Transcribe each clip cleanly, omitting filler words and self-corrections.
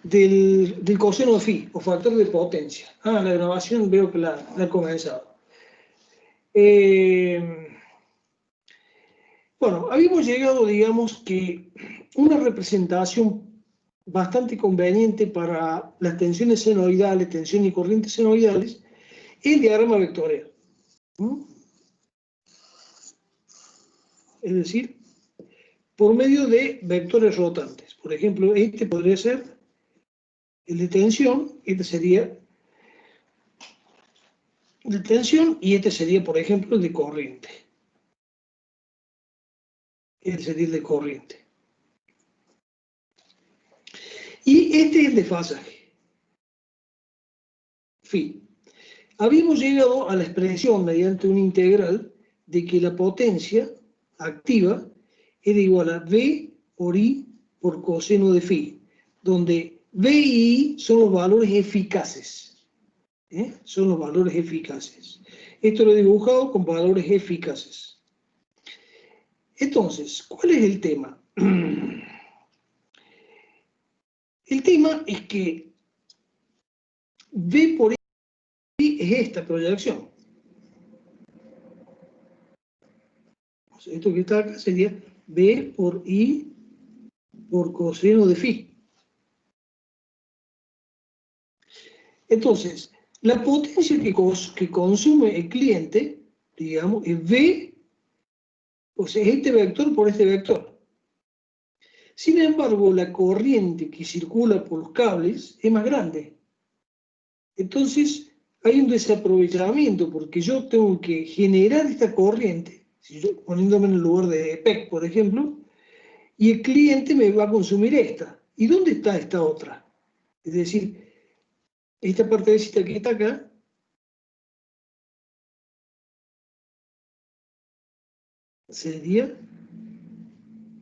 del coseno de phi, o factor de potencia. La grabación veo que la he comenzado. Bueno, habíamos llegado, digamos, que una representación bastante conveniente para las tensiones senoidales, tensión y corrientes senoidales, es el diagrama vectorial. Es decir, por medio de vectores rotantes. Por ejemplo, este podría ser el de tensión, este sería de tensión y este sería, por ejemplo, el de corriente. Este sería el de corriente. Y este es el desfasaje. Phi. Habíamos llegado a la expresión mediante una integral de que la potencia activa era igual a V por I por coseno de phi, donde V y I son los valores eficaces. Son los valores eficaces. Esto lo he dibujado con valores eficaces. Entonces, ¿cuál es el tema? El tema es que V por I es esta proyección. Esto que está acá sería V por I por coseno de phi. Entonces, la potencia que consume el cliente, digamos, es V, o sea, es este vector por este vector. Sin embargo, la corriente que circula por los cables es más grande. Entonces, hay un desaprovechamiento, porque yo tengo que generar esta corriente, si yo, poniéndome en el lugar de PEC, por ejemplo, y el cliente me va a consumir esta. ¿Y dónde está esta otra? Es decir, esta partecita que está acá, sería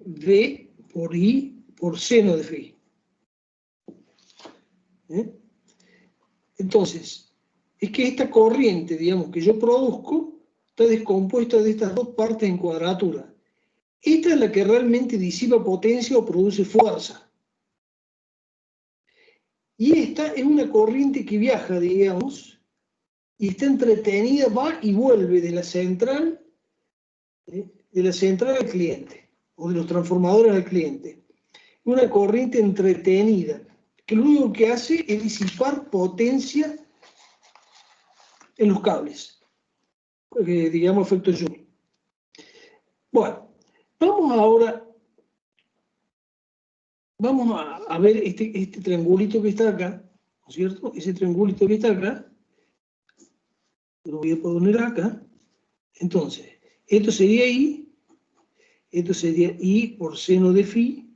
V por I por seno de phi. Entonces, es que esta corriente, digamos, que yo produzco, está descompuesta de estas dos partes en cuadratura. Esta es la que realmente disipa potencia o produce fuerza. Y esta es una corriente que viaja, digamos, y está entretenida, va y vuelve de la central al cliente, o de los transformadores al cliente. Una corriente entretenida, que lo único que hace es disipar potencia en los cables, digamos efecto Joule. Bueno, vamos a ver este triangulito que está acá, ¿no es cierto? Ese triangulito que está acá, lo voy a poner acá. Entonces, esto sería I por seno de phi,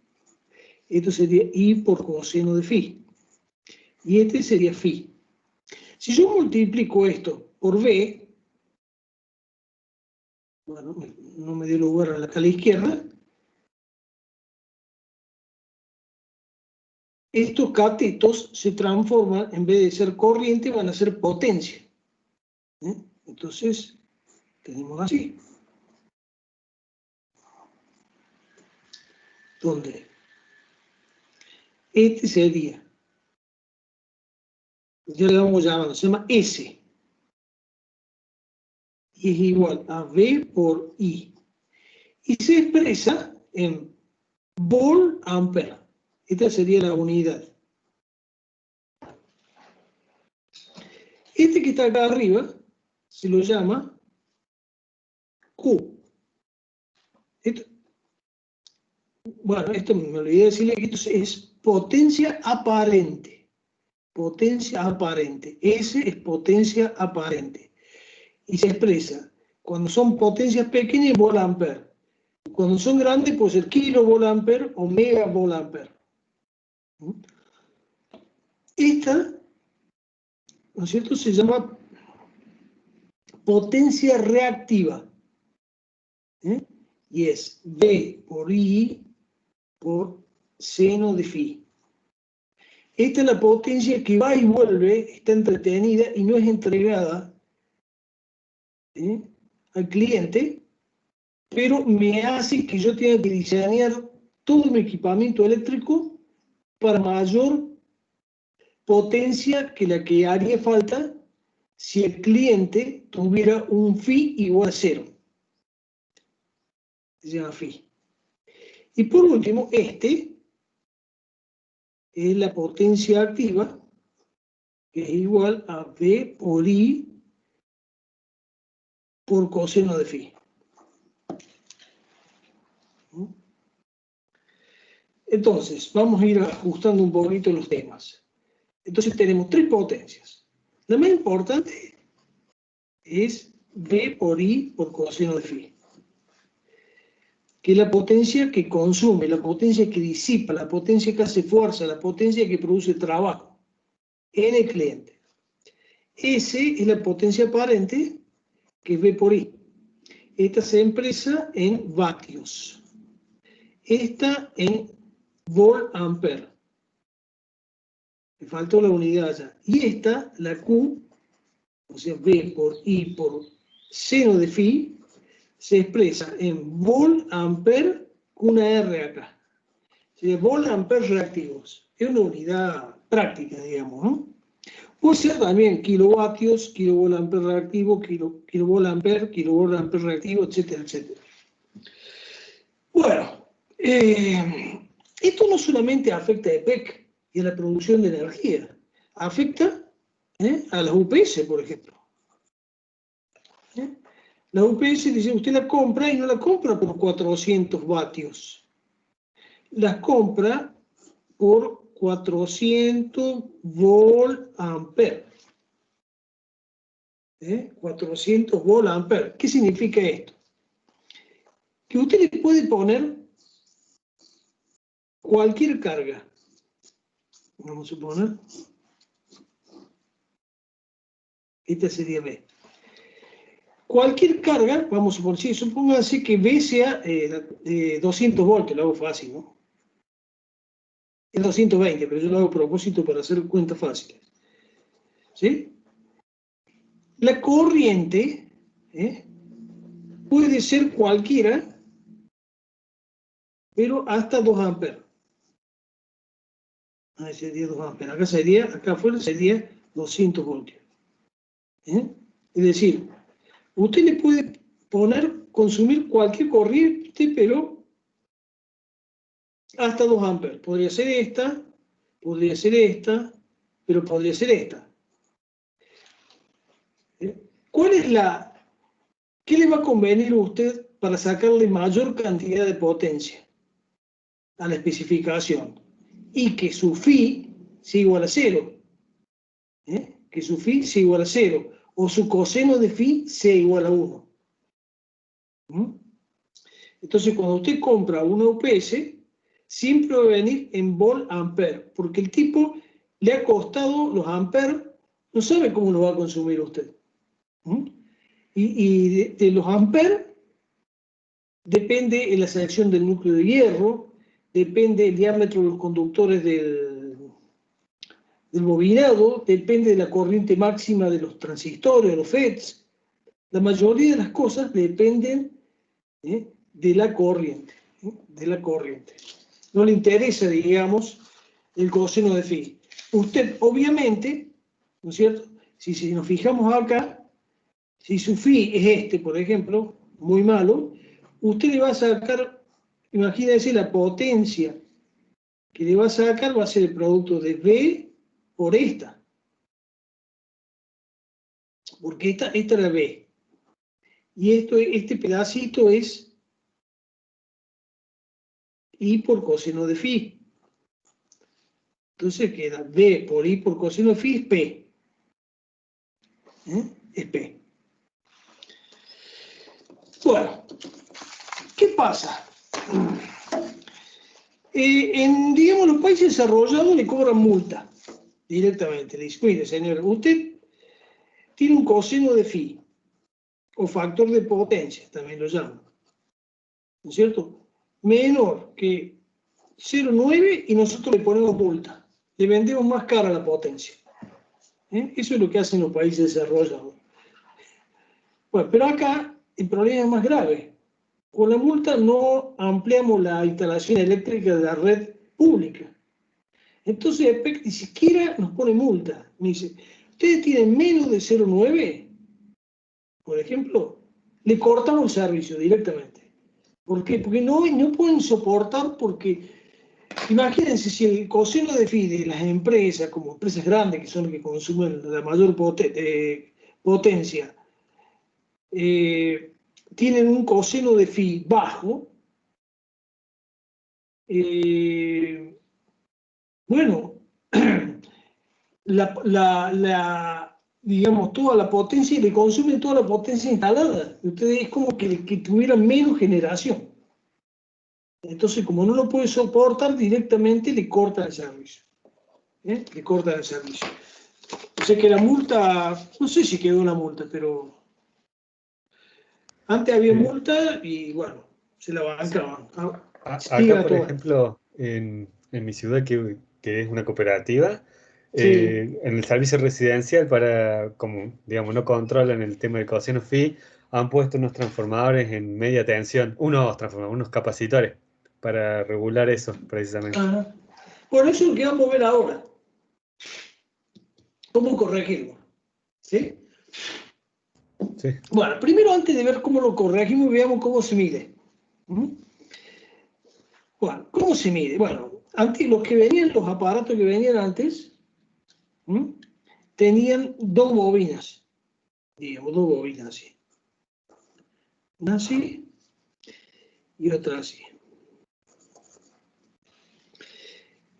esto sería I por coseno de phi, y este sería phi. Si yo multiplico esto por V, bueno, no me dio lugar a la escala izquierda, estos catetos se transforman, en vez de ser corriente, van a ser potencia. Entonces, tenemos así. Donde este sería, ya le vamos llamando, se llama S. Y es igual a V por I. Y se expresa en volt-ampere. Esta sería la unidad. Este que está acá arriba se lo llama Q. Bueno, esto me olvidé decirle que esto es potencia aparente. Potencia aparente. S es potencia aparente. Y se expresa, cuando son potencias pequeñas, volt-ampere. Cuando son grandes, puede ser kilovolt-ampere o megavolt-ampere. Esta, ¿no es cierto?, se llama potencia reactiva. Y es V por I por seno de phi. Esta es la potencia que va y vuelve, está entretenida y no es entregada al cliente, pero me hace que yo tenga que diseñar todo mi equipamiento eléctrico para mayor potencia que la que haría falta si el cliente tuviera un phi igual a 0. Se llama phi. Y por último, este es la potencia activa, que es igual a V por I por coseno de phi. Entonces, vamos a ir ajustando un poquito los temas. Entonces tenemos tres potencias. La más importante es V por I por coseno de phi, que es la potencia que consume, la potencia que disipa, la potencia que hace fuerza, la potencia que produce trabajo en el cliente. S es la potencia aparente, que es V por I. Esta se expresa en vatios. Esta en volt ampere. Me faltó la unidad allá. Y esta, la Q, o sea, V por I por seno de phi, se expresa en volt ampere con una R acá. O sea, volt ampere reactivos. Es una unidad práctica, digamos, ¿no? Puede ser también kilovatios, kilovolt ampere reactivo, kilovolt ampere reactivo, etcétera, etcétera. Bueno, esto no solamente afecta a EPEC y a la producción de energía, afecta a las UPS, por ejemplo. La UPS dice, usted la compra y no la compra por 400 vatios. La compra por 400 volt ampere. 400 volt ampere. ¿Qué significa esto? Que usted le puede poner cualquier carga. Vamos a suponer. Esta sería B. Cualquier carga, vamos a suponer, sí, supónganse que B sea 200 voltios, lo hago fácil, ¿no? Es 220, pero yo lo hago a propósito para hacer cuentas fáciles. ¿Sí? La corriente puede ser cualquiera, pero hasta 2 amperes. Ahí sería 2 amperes. Acá afuera sería 200 voltios. Es decir, usted le puede consumir cualquier corriente, pero hasta 2 amperes. Podría ser esta, pero podría ser esta. ¿Qué le va a convenir a usted para sacarle mayor cantidad de potencia a la especificación? Y que su phi sea igual a 0. Que su phi sea igual a 0. O su coseno de phi sea igual a 1. Entonces, cuando usted compra una UPS, siempre va a venir en volt ampere, porque el tipo le ha costado los amperes, no sabe cómo lo va a consumir usted. Y de los amperes depende la selección del núcleo de hierro, depende el diámetro de los conductores del bobinado, depende de la corriente máxima de los transistores, de los FETs. La mayoría de las cosas dependen de la corriente. No le interesa, digamos, el coseno de phi. Usted, obviamente, ¿no es cierto? Si nos fijamos acá, si su phi es este, por ejemplo, muy malo, usted le va a sacar, imagínense la potencia que le va a sacar, va a ser el producto de V por esta. Porque esta era B. Y este pedacito es I por coseno de phi. Entonces queda B por I por coseno de phi es P. Es P. Bueno, ¿qué pasa? Digamos, los países desarrollados le cobran multa directamente. Le dice, mire, señor, usted tiene un coseno de phi, o factor de potencia, también lo llaman, ¿no es cierto? Menor que 0,9 y nosotros le ponemos multa. Le vendemos más cara la potencia. Eso es lo que hacen los países desarrollados. Bueno, pero acá el problema es más grave. Con la multa no ampliamos la instalación eléctrica de la red pública. Entonces EPEC ni siquiera nos pone multa. Me dice, ustedes tienen menos de 0,9, por ejemplo, le cortamos el servicio directamente. ¿Por qué? Porque no pueden soportar, porque imagínense si el coseno de phi de las empresas, como empresas grandes que son las que consumen la mayor potencia, tienen un coseno de phi bajo, bueno, digamos, toda la potencia, le consume toda la potencia instalada. Ustedes es como que tuvieran menos generación. Entonces, como no lo puede soportar, directamente le corta el servicio. Le corta el servicio. O sea que la multa, no sé si quedó la multa, pero antes había multa y bueno, se la bancaban. Acá, por ejemplo, en mi ciudad, que es una cooperativa, Sí. en el servicio residencial, como digamos, no controlan el tema del coseno phi, han puesto unos transformadores en media tensión, unos capacitores, para regular eso, precisamente. Ajá. Por eso es lo que vamos a ver ahora. ¿Cómo corregirlo? ¿Sí? Sí. Bueno, primero, antes de ver cómo lo corregimos, veamos cómo se mide. Bueno, ¿cómo se mide? Bueno, antes, los aparatos que venían antes, tenían dos bobinas, digamos, dos bobinas así. Una así y otra así.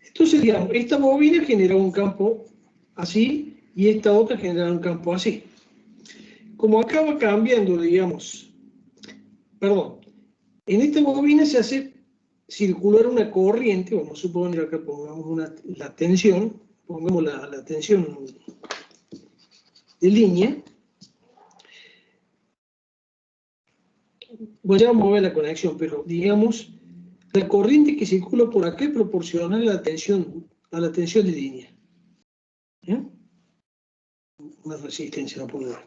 Entonces, digamos, esta bobina generaba un campo así y esta otra generaba un campo así. Como acaba cambiando, digamos, perdón, en esta bobina se hace circular una corriente, vamos a suponer acá pongamos la tensión, pongamos la tensión de línea. Voy a mover la conexión, pero digamos, la corriente que circula por acá es proporcional a la tensión de línea. Una resistencia, no puedo ver.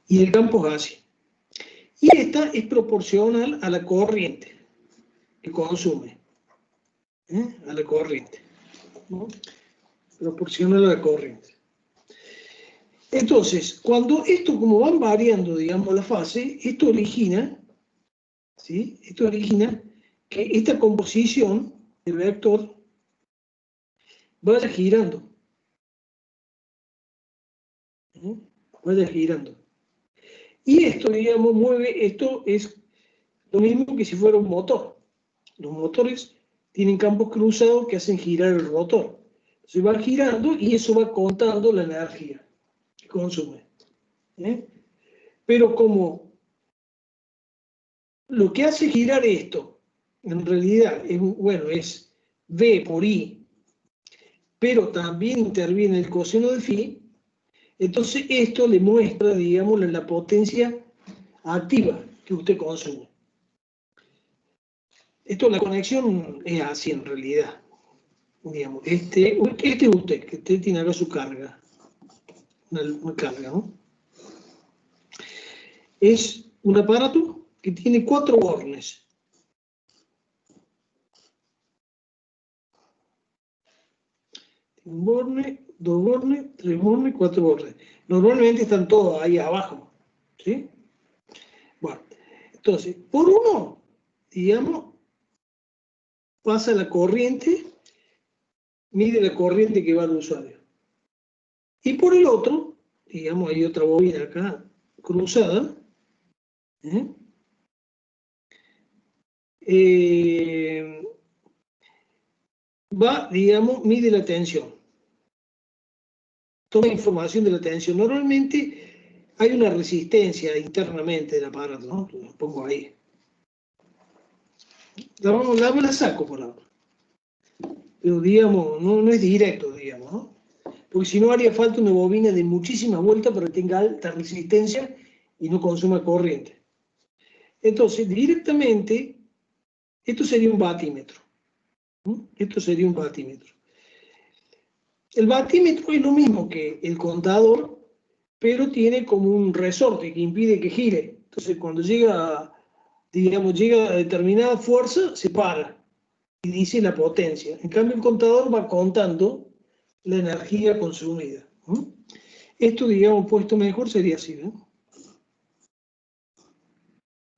Y el campo es así. Y esta es proporcional a la corriente que consume. A la corriente. Proporcional a la corriente. Entonces, cuando esto, como van variando, digamos, la fase, esto origina, ¿sí? Esto origina que esta composición del vector vaya girando. Vaya girando. Y esto, digamos, esto es lo mismo que si fuera un motor. Los motores tienen campos cruzados que hacen girar el rotor. Se va girando y eso va contando la energía que consume. Pero como lo que hace girar esto, en realidad, es V por I, pero también interviene el coseno de phi, entonces esto le muestra, digamos, la potencia activa que usted consume. La conexión es así en realidad. Digamos, este es usted, que usted tiene acá su carga. Una carga, ¿no? Es un aparato que tiene 4 bornes. Un borne, 2 bornes, 3 bornes, 4 bornes. Normalmente están todos ahí abajo. ¿Sí? Bueno, entonces, por uno, digamos, pasa la corriente, mide la corriente que va al usuario. Y por el otro, digamos, hay otra bobina acá cruzada. Va, digamos, mide la tensión. Toma información de la tensión. Normalmente hay una resistencia internamente del aparato, ¿no? Lo pongo ahí. La saco por ahora. Pero, digamos, no es directo, digamos, ¿no? Porque si no haría falta una bobina de muchísimas vueltas para que tenga alta resistencia y no consuma corriente. Entonces, directamente, esto sería un batímetro. Esto sería un batímetro. El batímetro es lo mismo que el contador, pero tiene como un resorte que impide que gire. Entonces, cuando llega a determinada fuerza, se para. y dice la potencia. En cambio, el contador va contando la energía consumida. Esto, digamos, puesto mejor sería así, ¿no?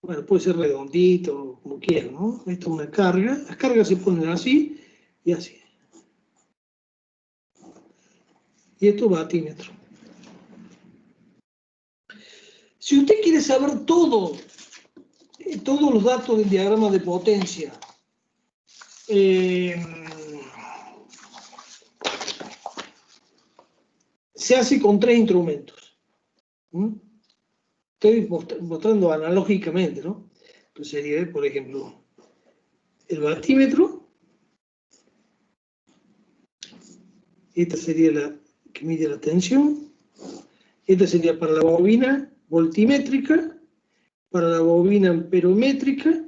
Bueno, puede ser redondito, como quieran, ¿no? Esto es una carga. Las cargas se ponen así y así. Y esto es batímetro. Si usted quiere saber todos los datos del diagrama de potencia, se hace con 3 instrumentos. Estoy mostrando analógicamente, ¿no? Entonces sería, por ejemplo, el batímetro. Esta sería la que mide la tensión. Esta sería para la bobina voltimétrica, para la bobina amperométrica,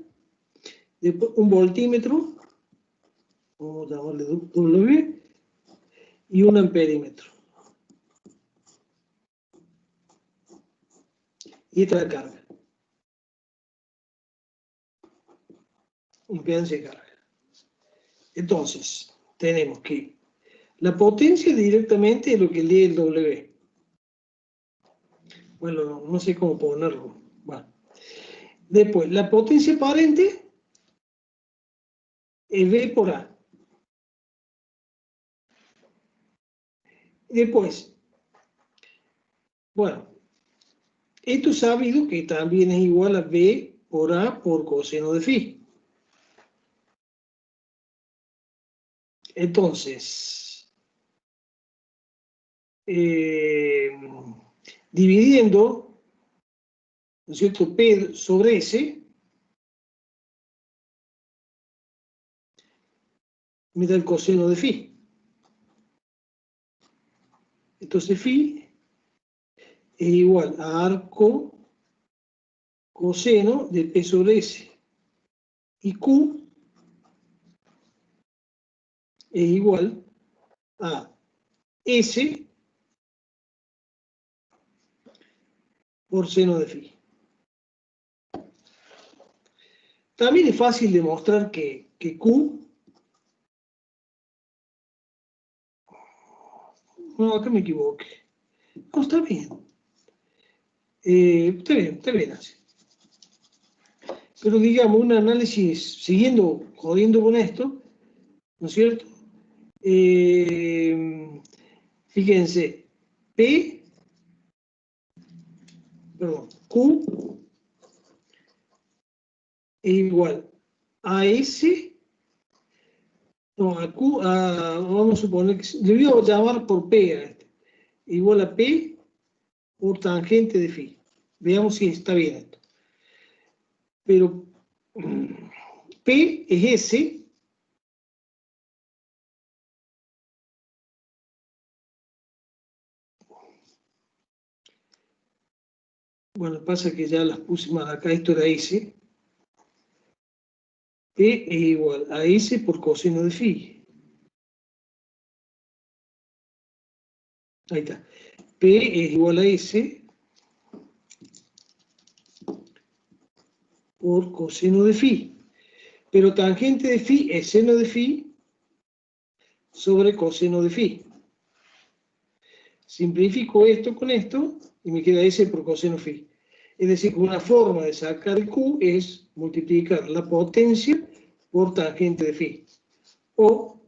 después un voltímetro, vamos a llamarle W, y un amperímetro. Y esta es la carga. Impedancia de carga. Entonces, tenemos que la potencia directamente es lo que lee el W. Bueno, no sé cómo ponerlo. Bueno. Después, la potencia aparente es V por A. Después, bueno, esto es sabido que también es igual a V por A por coseno de phi. Entonces, dividiendo, ¿no es cierto?, P sobre S, me da el coseno de phi. Entonces, phi es igual a arco coseno de P sobre S. Y Q es igual a S por seno de phi. También es fácil demostrar que Q... No, acá me equivoqué. No, está bien. Está bien así. Pero digamos, un análisis, jodiendo con esto, ¿no es cierto? Fíjense, Q es igual a S, no, a Q, vamos a suponer que le voy a llamar por P a este, igual a P por tangente de phi. Veamos si está bien esto. Pero P es S. Bueno, pasa que ya las puse mal acá, esto era S. P es igual a S por coseno de phi. Ahí está. P es igual a S por coseno de phi. Pero tangente de phi es seno de phi sobre coseno de phi. Simplifico esto con esto y me queda S por coseno phi. Es decir, que una forma de sacar el Q es multiplicar la potencia por tangente de phi. O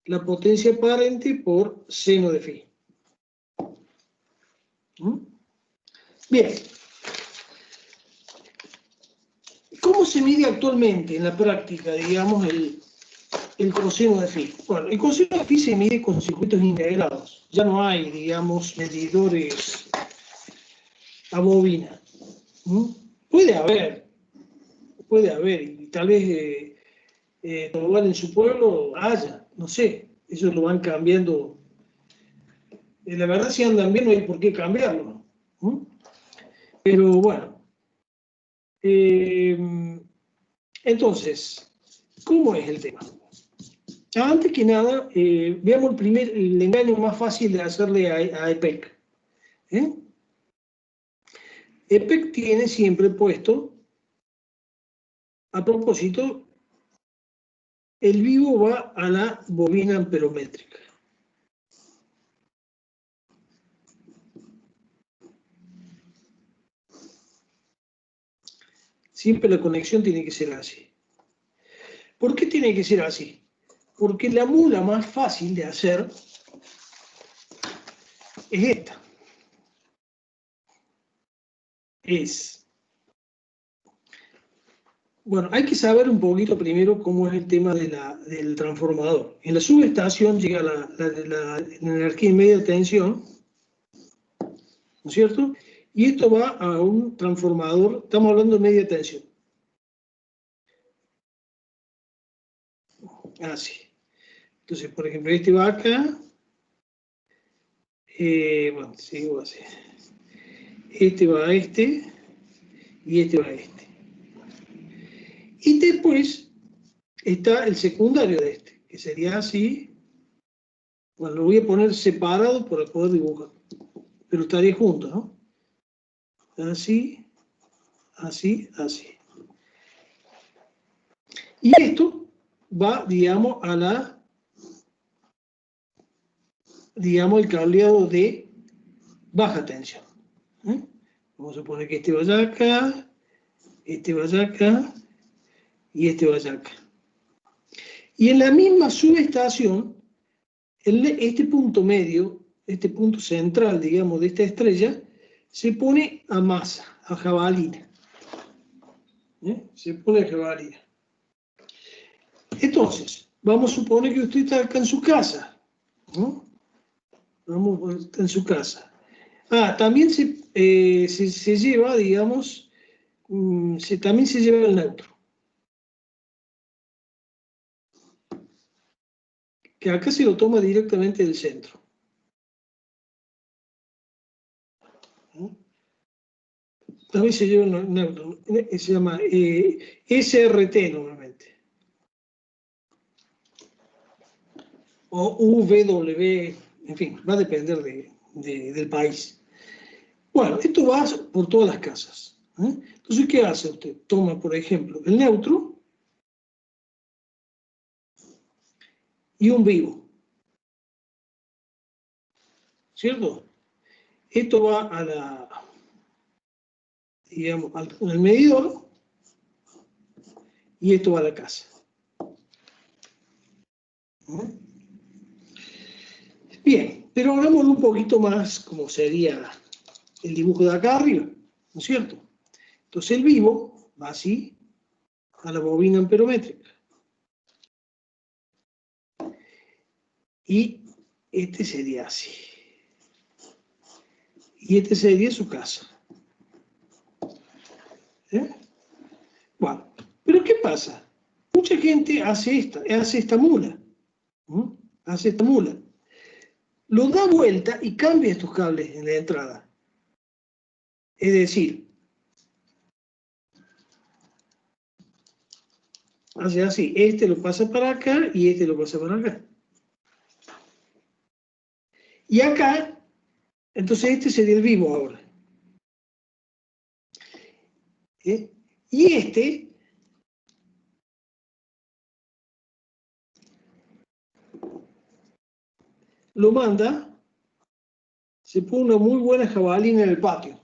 la potencia aparente por seno de phi. Bien. ¿Cómo se mide actualmente en la práctica, digamos, el coseno de phi? Bueno, el coseno de phi se mide con circuitos integrados. Ya no hay, digamos, medidores a bobina. Puede haber, y tal vez igual en su pueblo haya, no sé, ellos lo van cambiando. La verdad, si andan bien, no hay por qué cambiarlo. Pero bueno. Entonces, ¿cómo es el tema? Antes que nada, veamos el engaño más fácil de hacerle a EPEC. EPEC tiene siempre puesto, a propósito, el vivo va a la bobina amperométrica. Siempre la conexión tiene que ser así. ¿Por qué tiene que ser así? Porque la mula más fácil de hacer es esta. Bueno, hay que saber un poquito primero cómo es el tema del transformador. En la subestación llega la energía en media tensión, ¿no es cierto? Y esto va a un transformador, estamos hablando de media tensión. Así. Entonces, por ejemplo, este va acá. Bueno, sigo así. Este va a este. Y este va a este. Y después está el secundario de este, que sería así. Bueno, lo voy a poner separado para poder dibujar. Pero estaría junto, ¿no? Así, así, así. Y esto va, digamos, digamos, el cableado de baja tensión. Vamos a suponer que este vaya acá, este vaya acá y este vaya acá. Y en la misma subestación, este punto medio, este punto central, digamos, de esta estrella, se pone a masa, a jabalina. Se pone a jabalina. Entonces, vamos a suponer que usted está acá en su casa, ¿no? Está en su casa. También se lleva, digamos, también se lleva el neutro. Que acá se lo toma directamente del centro. También se lleva el neutro. Se llama SRT normalmente. O UW, en fin, va a depender del país. Bueno, esto va por todas las casas. Entonces, ¿qué hace usted? Toma, por ejemplo, el neutro y un vivo. ¿Cierto? Esto va digamos, al medidor y esto va a la casa. Bien, pero hagámoslo un poquito más como sería el dibujo de acá arriba, ¿no es cierto? Entonces el vivo va así a la bobina amperométrica. Y este sería así. Y este sería su casa. Bueno, pero ¿qué pasa? Mucha gente hace esta mula. Hace esta mula. Lo da vuelta y cambia estos cables en la entrada. Es decir, hace así. Este lo pasa para acá y este lo pasa para acá. Y acá, entonces este sería el vivo ahora. Y este lo manda, se pone una muy buena jabalina en el patio,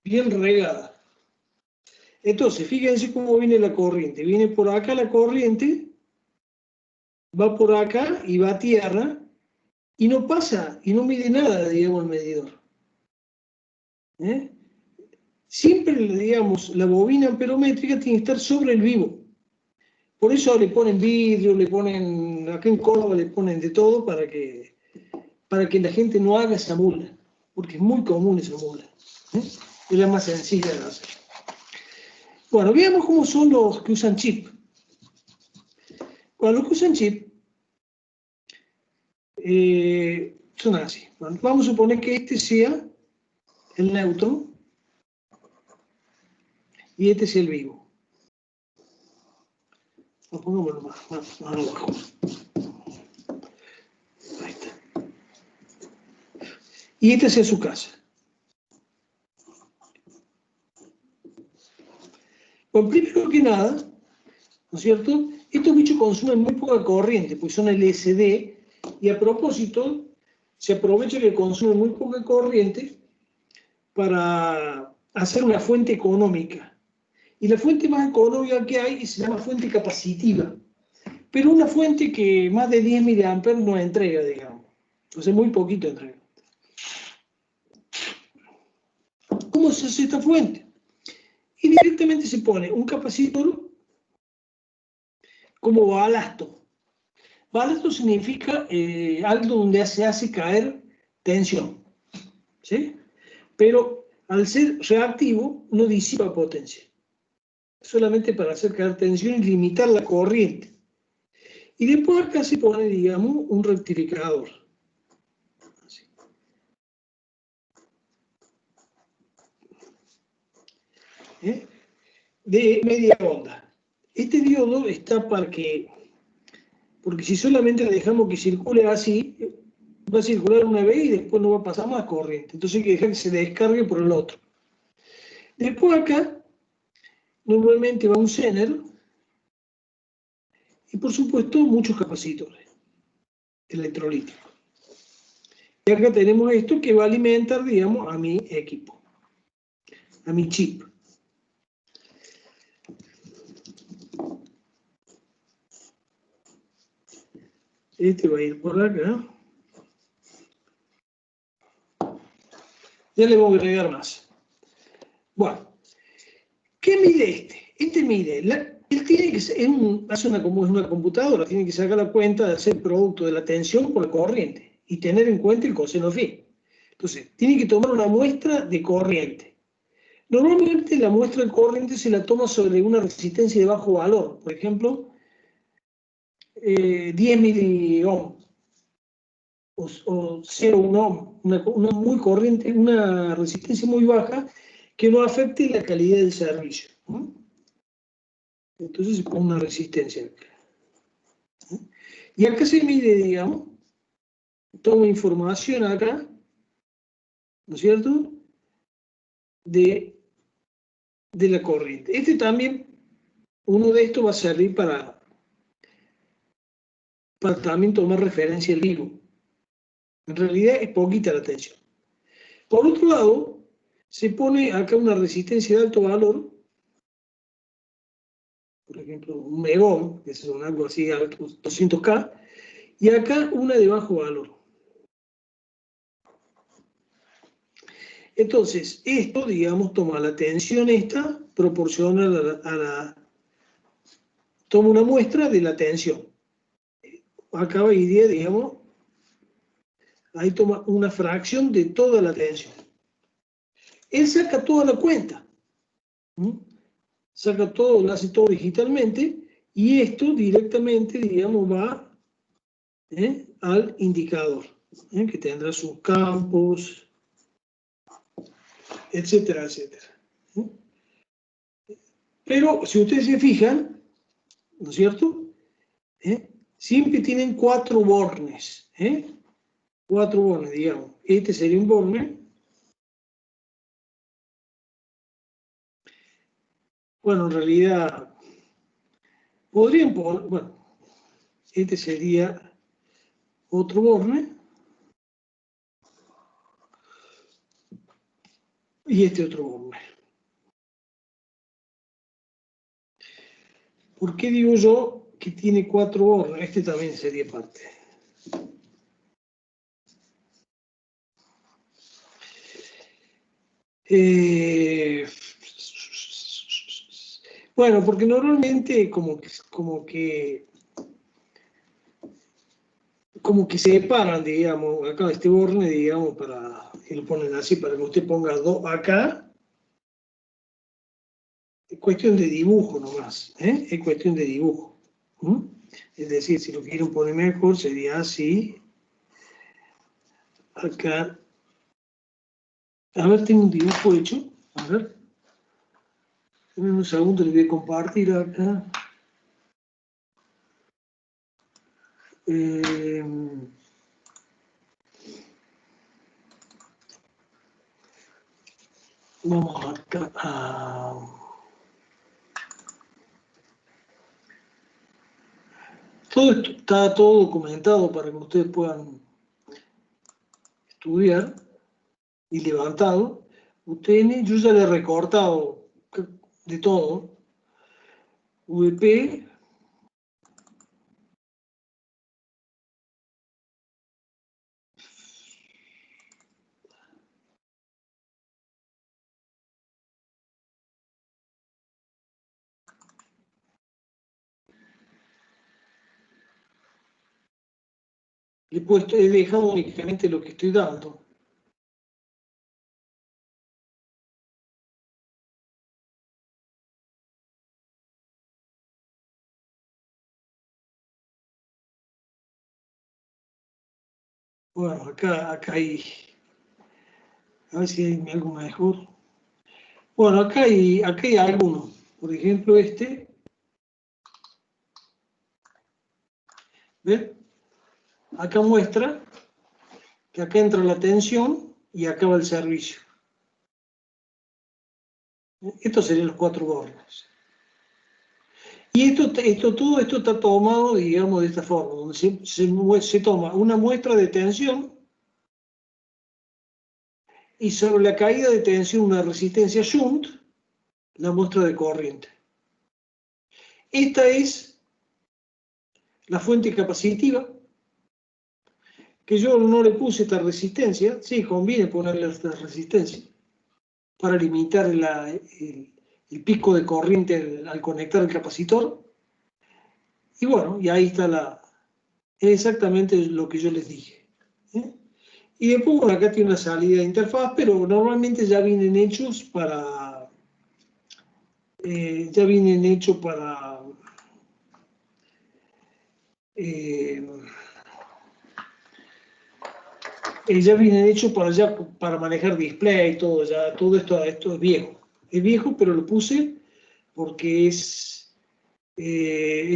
bien regada. Entonces, fíjense cómo viene la corriente. Viene por acá la corriente, va por acá y va a tierra, y no pasa, y no mide nada, digamos, el medidor. Siempre, digamos, la bobina amperométrica tiene que estar sobre el vivo. Por eso le ponen vidrio, le ponen, acá en Córdoba le ponen de todo para que la gente no haga esa mula, porque es muy común esa mula. Es la más sencilla de hacer. Bueno, veamos cómo son los que usan chip. Bueno, los que usan chip son así. Bueno, vamos a suponer que este sea el neutro y este sea el vivo. Pongámoslo más abajo. Ahí está. Y esta sea su casa. Bueno, primero que nada, ¿no es cierto? Estos bichos consumen muy poca corriente, pues son LSD, y a propósito, se aprovecha que consumen muy poca corriente para hacer una fuente económica. Y la fuente más económica que hay se llama fuente capacitiva, pero una fuente que más de 10 mA no entrega, digamos. Entonces muy poquito entrega. ¿Cómo se hace esta fuente? Y directamente se pone un capacitor como balasto. Balasto significa algo donde se hace caer tensión, ¿sí? Pero al ser reactivo no disipa potencia, solamente para hacer caer tensión y limitar la corriente. Y después acá se pone, digamos, un rectificador. Así. De media onda. Este diodo está para que, porque si solamente le dejamos que circule así, va a circular una vez y después no va a pasar más corriente. Entonces hay que dejar que se descargue por el otro. Después acá, normalmente va un Zener y por supuesto muchos capacitores electrolíticos. Y acá tenemos esto que va a alimentar, digamos, a mi equipo, a mi chip. Este va a ir por acá. Ya le voy a agregar más. Bueno, ¿qué mide este? Este mide, él tiene que ser, como es una computadora, tiene que sacar la cuenta de hacer producto de la tensión por la corriente y tener en cuenta el coseno phi. Entonces, tiene que tomar una muestra de corriente. Normalmente la muestra de corriente se la toma sobre una resistencia de bajo valor, por ejemplo, 10 miliohm o 0,1 ohm, una muy corriente, una resistencia muy baja que no afecte la calidad del servicio. Entonces se pone una resistencia acá. Y acá se mide, digamos, toma información acá, ¿no es cierto?, de la corriente. Este también, uno de estos va a servir para también tomar referencia al vivo. En realidad es poquita la tensión. Por otro lado, se pone acá una resistencia de alto valor, por ejemplo, un megón, que es algo así, 200K, y acá una de bajo valor. Entonces, esto, digamos, toma la tensión esta, proporciona toma una muestra de la tensión. Acá iría, digamos, ahí toma una fracción de toda la tensión. Él saca toda la cuenta. Saca todo, lo hace todo digitalmente, y esto directamente, digamos, va al indicador, que tendrá sus campos, etcétera, etcétera. Pero si ustedes se fijan, ¿no es cierto?, siempre tienen 4 bornes, 4 bornes, digamos. Este sería un borne. Bueno, en realidad, podrían poner, bueno, este sería otro borne. Y este otro borne. ¿Por qué digo yo que tiene 4 bornes? Este también sería parte. Bueno, porque normalmente como que separan, digamos, acá este borne, digamos, y lo ponen así para que usted ponga 2 acá. Es cuestión de dibujo nomás, es cuestión de dibujo. Es decir, si lo quieren poner mejor, sería así. Acá. A ver, tengo un dibujo hecho. A ver. En un segundo le voy a compartir acá. Vamos acá a... todo esto está todo documentado para que ustedes puedan estudiar y levantado. UTN, yo ya le he recortado de todo. VP. He dejado únicamente lo que estoy dando. Bueno, acá hay, a ver si hay algo mejor. Bueno, acá hay algunos. Por ejemplo, este. ¿Ven? Acá muestra que acá entra la atención y acá va el servicio. Estos serían los 4 bordes. Y todo esto está tomado, digamos, de esta forma, donde se toma una muestra de tensión y sobre la caída de tensión una resistencia shunt, la muestra de corriente. Esta es la fuente capacitiva, que yo no le puse esta resistencia. Sí, conviene ponerle esta resistencia para limitar el pico de corriente al conectar el capacitor. Y bueno, y ahí está es exactamente lo que yo les dije. Y después, bueno, acá tiene una salida de interfaz, pero normalmente ya vienen hechos para... ya vienen hechos para... ya vienen hechos para manejar display y todo, ya todo esto es viejo. Es viejo, pero lo puse porque es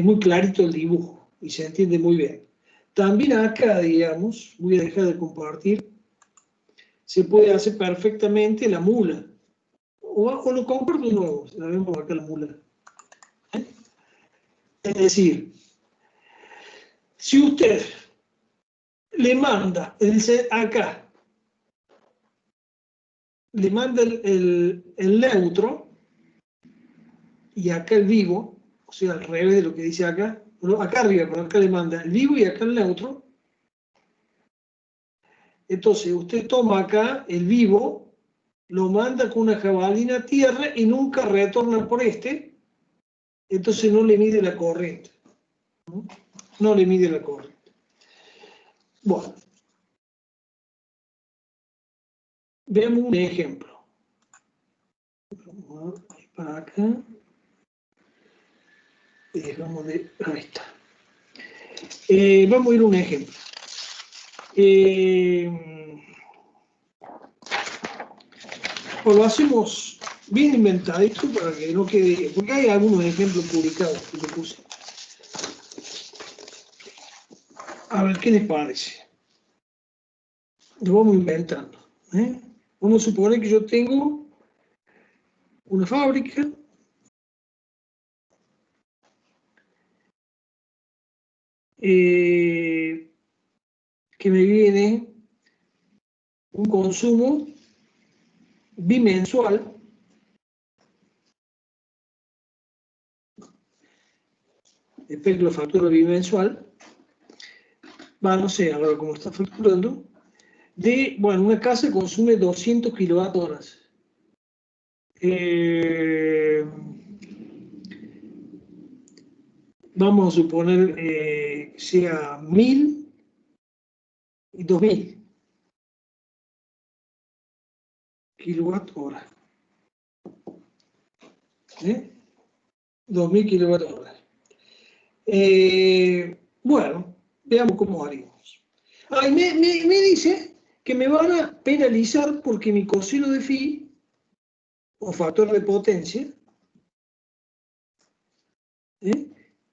muy clarito el dibujo y se entiende muy bien. También acá, digamos, voy a dejar de compartir, se puede hacer perfectamente la mula. O lo comparto de nuevo, la vemos acá la mula. Es decir, si usted le manda acá, le manda el neutro y acá el vivo, o sea, al revés de lo que dice acá, bueno, acá arriba, pero acá le manda el vivo y acá el neutro. Entonces, usted toma acá el vivo, lo manda con una jabalina a tierra y nunca retorna por este, entonces no le mide la corriente. No le mide la corriente. Bueno, veamos un ejemplo. Vamos a ir para acá. Dejamos de... Ahí está. Vamos a ir a un ejemplo. Pues lo hacemos bien inventadito para que no quede... Porque hay algunos ejemplos publicados que yo puse. A ver, ¿qué les parece? Lo vamos inventando. Vamos a suponer que yo tengo una fábrica que me viene un consumo bimensual después que lo facturo bimensual, no sé, ahora cómo está facturando, bueno, una casa consume 200 kWh. Vamos a suponer que sea 1000 y 2000 kWh. 2000 kWh. Bueno, veamos cómo haríamos. Me dice que me van a penalizar porque mi coseno de phi, o factor de potencia,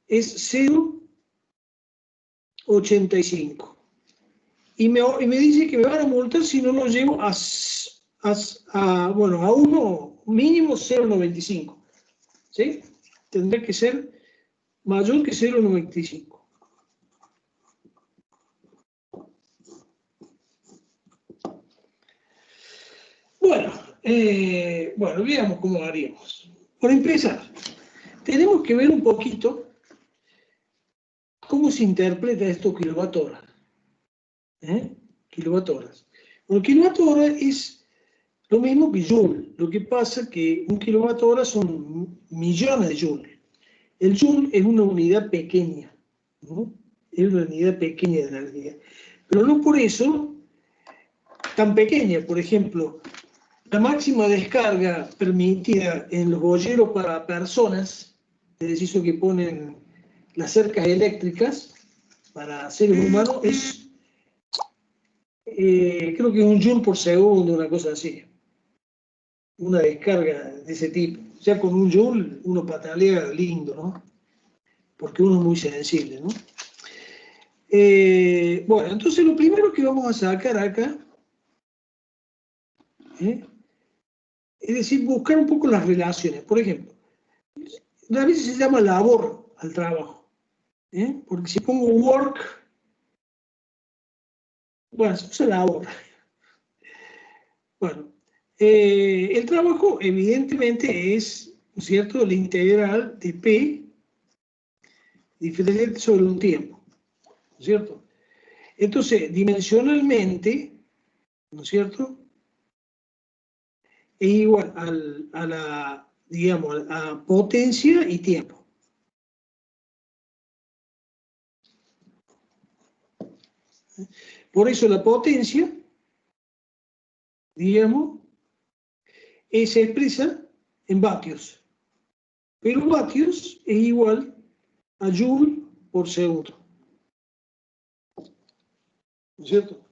es 0,85. Y me dice que me van a multar si no lo llevo a uno mínimo 0,95. ¿Sí? Tendrá que ser mayor que 0,95. Bueno, veamos cómo haríamos. Por empezar, tenemos que ver un poquito cómo se interpreta esto kilowatt-hora. Kilowatt-horas. Bueno, kilowatt-hora es lo mismo que joule. Lo que pasa es que un kilowatt-hora son millones de joules. El joule es una unidad pequeña, ¿no? Es una unidad pequeña de energía. Pero no por eso tan pequeña. Por ejemplo, la máxima descarga permitida en los boyeros para personas, es decir, eso que ponen las cercas eléctricas para seres humanos, es creo que es un joule por segundo, una cosa así. Una descarga de ese tipo. Ya con un joule uno patalea lindo, ¿no? Porque uno es muy sensible, ¿no? Bueno, entonces lo primero que vamos a sacar acá, es decir, buscar un poco las relaciones. Por ejemplo, a veces se llama labor al trabajo, porque si pongo work, bueno, se usa labor. Bueno, el trabajo evidentemente es, ¿no es cierto?, la integral de P diferente sobre un tiempo, ¿no es cierto? Entonces, dimensionalmente, ¿no es cierto?, es igual a la, digamos, a potencia y tiempo. Por eso la potencia, digamos, se expresa en vatios. Pero vatios es igual a joule por segundo. ¿No es cierto?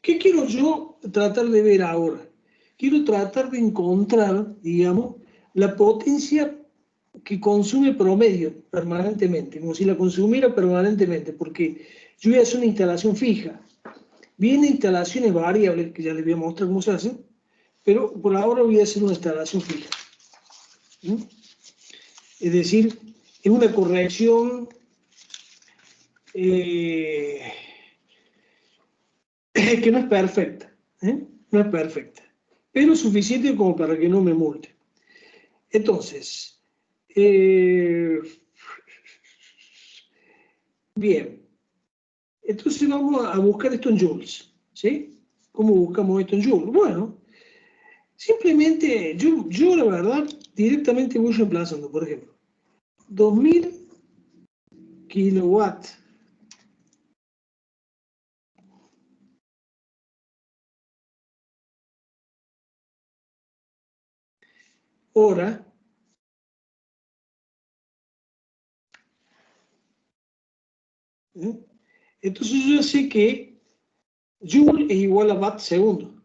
¿Qué quiero yo tratar de ver ahora? Quiero tratar de encontrar, digamos, la potencia que consume promedio permanentemente, como si la consumiera permanentemente, porque yo voy a hacer una instalación fija. Vienen instalaciones variables, que ya les voy a mostrar cómo se hacen, pero por ahora voy a hacer una instalación fija. Es decir, es una corrección que no es perfecta, no es perfecta, pero suficiente como para que no me multe. Entonces, bien, entonces vamos a buscar esto en joules, ¿sí? ¿Cómo buscamos esto en joules? Bueno, simplemente yo la verdad directamente voy reemplazando, por ejemplo, 2000 kilowatts hora entonces yo sé que joule es igual a watt segundo.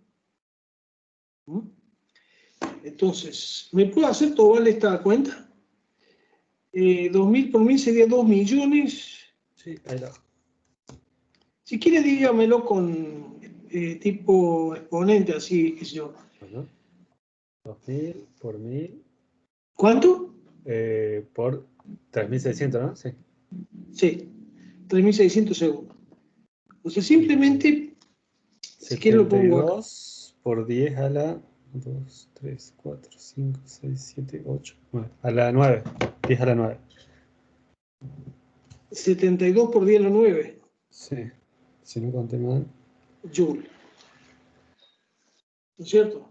Entonces, ¿me puedo hacer toda esta cuenta? 2000 por 1000 sería 2 millones. Sí, ahí lo. Si quiere, dígamelo con tipo exponente, así, qué sé yo. Bueno, 2000 por 1000 ¿Cuánto? por 3600, ¿no? Sí. Sí, 3600 segundos. O sea, simplemente, si quiere lo pongo acá. 72 por 10 a la 2, 3, 4, 5, 6, 7, 8, 9. A la 9. 10 a la 9. 72 por 10 a la 9. Sí, si no conté mal. Joule. ¿No es cierto?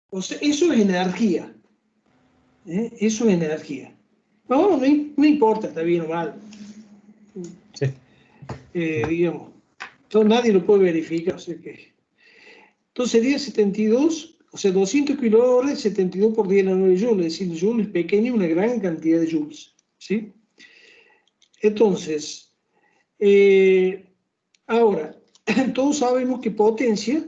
O sea, eso es energía. Eso es energía. No, no importa, está bien o mal. Sí. Digamos. Entonces nadie lo puede verificar. O sea que... Entonces sería 72, o sea, 200 kilowatt 72 por 10 a la 9 joules. Es decir, el joule es pequeño, una gran cantidad de joules. ¿Sí? Entonces, ahora, todos sabemos que potencia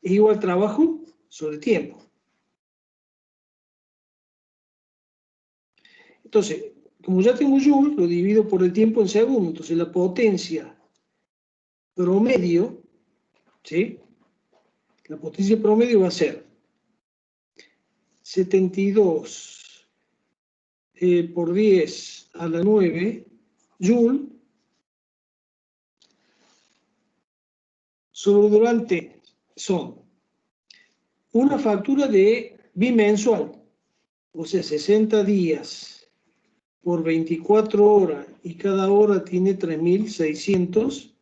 es igual a trabajo sobre tiempo. Entonces, como ya tengo joule, lo divido por el tiempo en segundos. Entonces, la potencia promedio, ¿sí? La potencia promedio va a ser 72 por 10 a la 9 joule sobre durante son una factura de bimensual, o sea, 60 días por 24 horas y cada hora tiene 3.600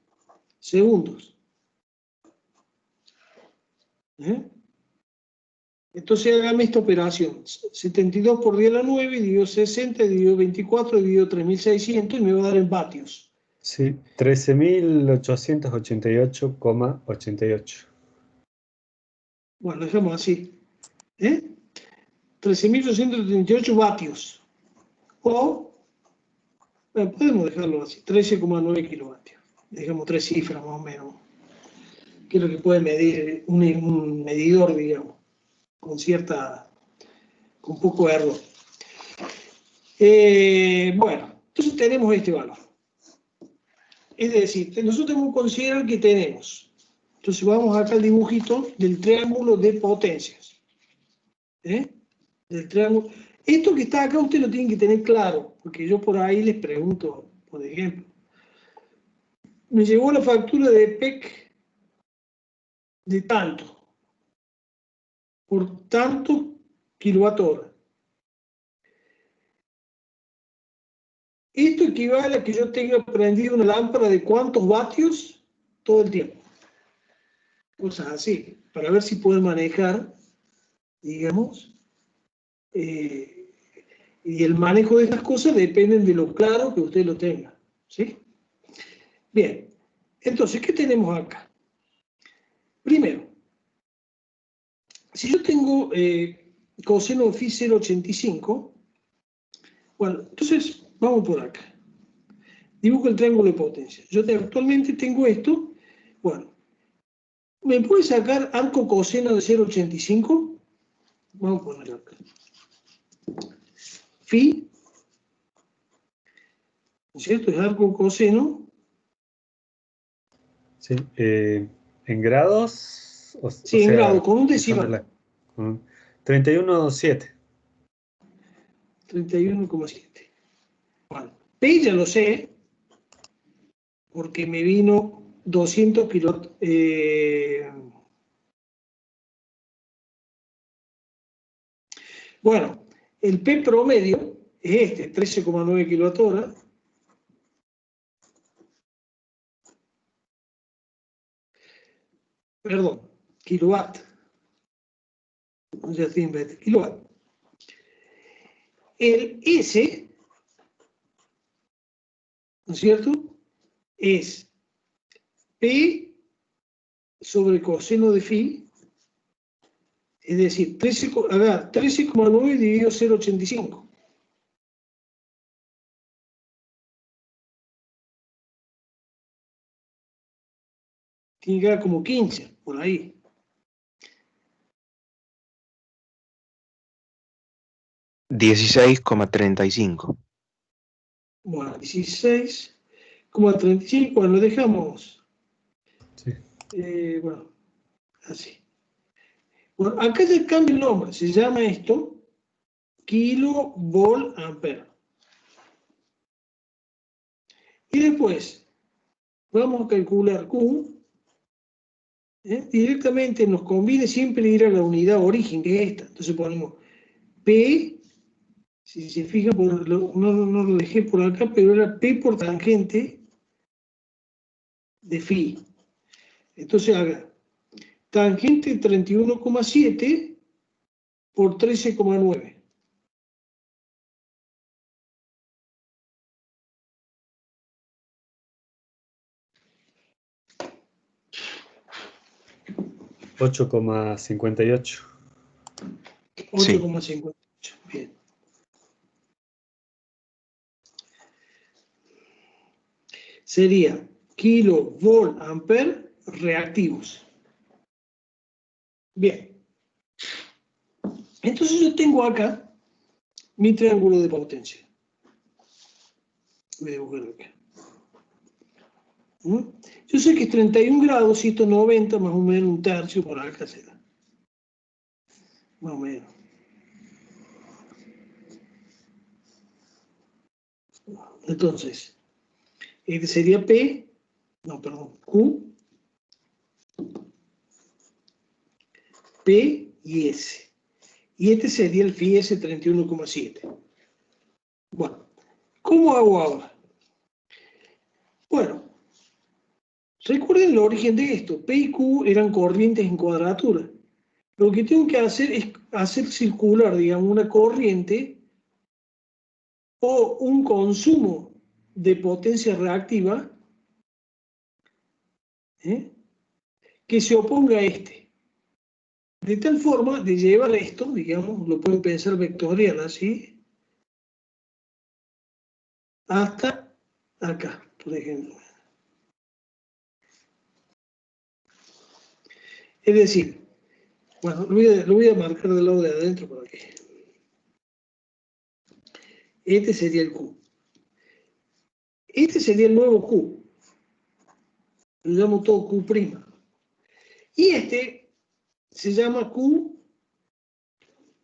segundos. Entonces hágame esta operación. 72 por 10 a la 9, dividido 60, dividido 24, dividido 3.600 y me va a dar en vatios. Sí, 13.888,88. Bueno, dejamos así. 13.838 vatios. O, podemos dejarlo así, 13,9 kilovatios. Dejamos 3 cifras más o menos. Que es lo que puede medir un medidor, digamos, con poco error. Bueno, entonces tenemos este valor. Es decir, nosotros tenemos que considerar que tenemos. Entonces vamos acá al dibujito del triángulo de potencias. Del triángulo. Esto que está acá ustedes lo tienen que tener claro, porque yo por ahí les pregunto, por ejemplo, me llegó la factura de PEC de tanto, por tanto kilowatt-hora. Esto equivale a que yo tenga prendido una lámpara de cuántos vatios todo el tiempo. Cosas así, para ver si pueden manejar, digamos, y el manejo de estas cosas depende de lo claro que usted lo tenga. ¿Sí? Bien, entonces, ¿qué tenemos acá? Primero, si yo tengo coseno de phi 0,85, bueno, entonces vamos por acá. Dibujo el triángulo de potencia. Yo actualmente tengo esto. Bueno, ¿me puede sacar arco coseno de 0,85? Vamos a ponerlo acá. Phi, ¿no es cierto? Es arco coseno. Sí, ¿en grados? Sí, en grado, con un usando decimal. 31,7. 31,7. Bueno, P ya lo sé, porque me vino 200 kilos. Bueno, el P promedio es este, 13,9 kilowatt-hora. Perdón, kilowatt. Ya estoy en vez de kilowatt. El S, ¿no es cierto? Es P sobre coseno de phi, es decir, 13,9 dividido 0,85. Tiene que dar como 15, por ahí. $16,35. Bueno, 16,35, bueno, lo dejamos. Sí. Bueno, así. Bueno, acá ya cambia el nombre, se llama esto kilovolt ampere. Y después vamos a calcular Q. Directamente nos conviene siempre ir a la unidad origen, que es esta. Entonces ponemos P, si se fijan, no lo dejé por acá, pero era P por tangente de phi. Entonces haga tangente 31,7 por 13,9. $8,58. 8,58. Bien. Sería kilovolt ampere reactivos. Bien. Entonces yo tengo acá mi triángulo de potencia. Voy a dibujarlo acá. Yo sé que es 31 grados, 190 más o menos un tercio por acá será. Más o menos. Entonces, este sería P, no, perdón, Q, P y S. Y este sería el phi S 31,7. Bueno, ¿cómo hago ahora? Bueno, recuerden el origen de esto. P y Q eran corrientes en cuadratura. Lo que tengo que hacer es hacer circular, digamos, una corriente o un consumo de potencia reactiva que se oponga a este. De tal forma de llevar esto, digamos, lo pueden pensar vectorial así, hasta acá, por ejemplo. Es decir, bueno, lo voy a marcar del lado de adentro por aquí. Este sería el Q. Este sería el nuevo Q. Lo llamo todo Q'. Y este se llama Q,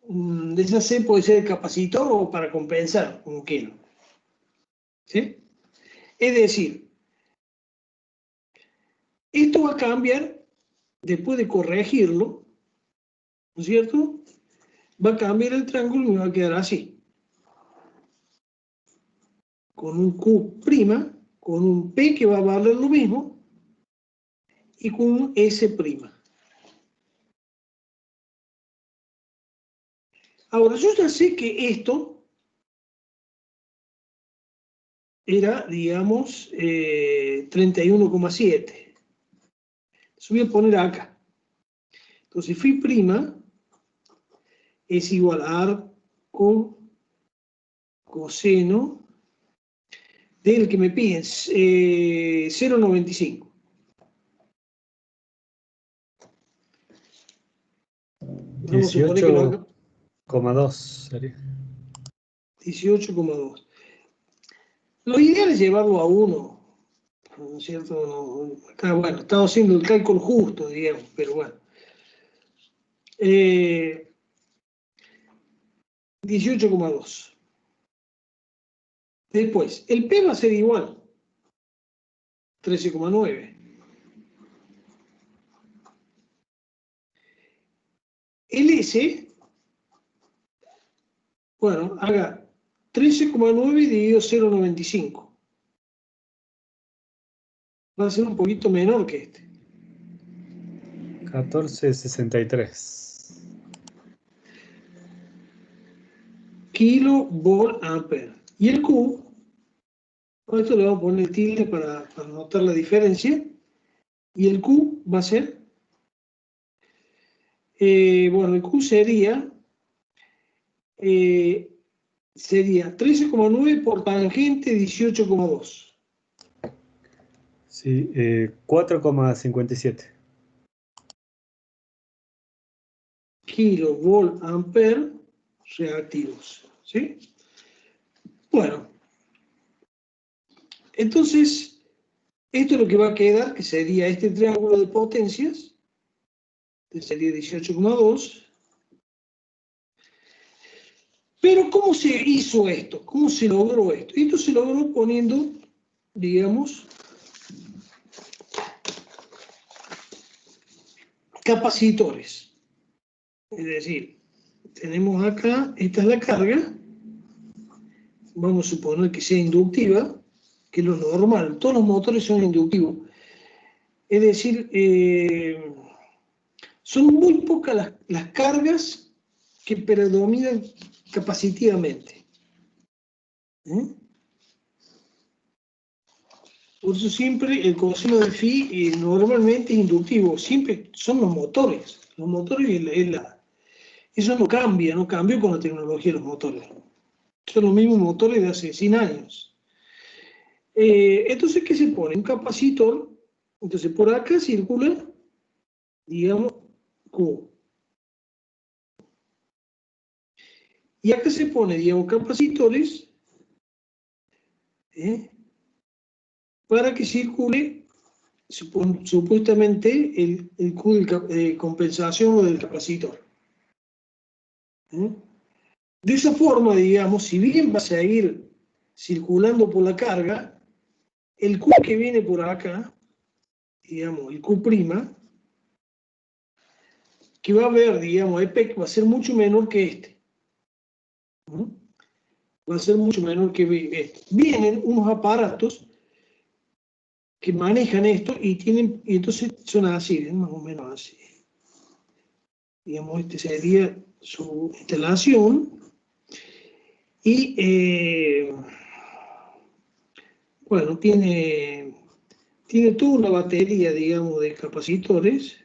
de esa C puede ser el capacitor o para compensar, como quieran. ¿Sí? Es decir, esto va a cambiar, después de corregirlo, ¿no es cierto? Va a cambiar el triángulo y me va a quedar así. Con un Q', con un P que va a valer lo mismo, y con un S'. Ahora, yo ya sé que esto era, digamos, 31,7. Eso voy a poner acá. Entonces, phi' es igual a arco coseno del que me piden 0,95. Vamos a suponer que lo haga 18,2 sería. 18,2. Lo ideal es llevarlo a 1, ¿no es cierto? Acá, bueno, estamos haciendo el cálculo justo, digamos, pero bueno. 18,2. Después, el P va a ser igual, 13,9. El S, bueno, haga 13,9 dividido 0,95. Va a ser un poquito menor que este. 14,63. Kilovolt-ampere. Y el Q, a esto le vamos a poner tilde para notar la diferencia. Y el Q va a ser, bueno, el Q sería 13,9 por tangente 18,2. Sí, 4,57. Kilovolt-ampere reactivos. ¿Sí? Bueno, entonces, esto es lo que va a quedar, que sería este triángulo de potencias, que sería 18,2. Pero, ¿cómo se hizo esto? ¿Cómo se logró esto? Esto se logró poniendo, digamos, capacitores. Es decir, tenemos acá, esta es la carga, vamos a suponer que sea inductiva, que es lo normal, todos los motores son inductivos. Es decir, son muy pocas las cargas que predominan capacitivamente. Por eso siempre el coseno de phi normalmente es inductivo, siempre son los motores. Los motores eso no cambia, no cambió con la tecnología de los motores. Son los mismos motores de hace 100 años. Entonces, ¿qué se pone? Un capacitor. Entonces, por acá circula, digamos, Q. Y acá se pone, digamos, capacitores para que circule supuestamente el Q de compensación o del capacitor. De esa forma, digamos, si bien va a seguir circulando por la carga, el Q que viene por acá, digamos, el Q', que va a haber, digamos, EPEC va a ser mucho menor que este. Va a ser mucho menor que este. Vienen unos aparatos que manejan esto y entonces son así, más o menos así. Digamos, este sería su instalación. Y bueno, tiene toda una batería, digamos, de capacitores.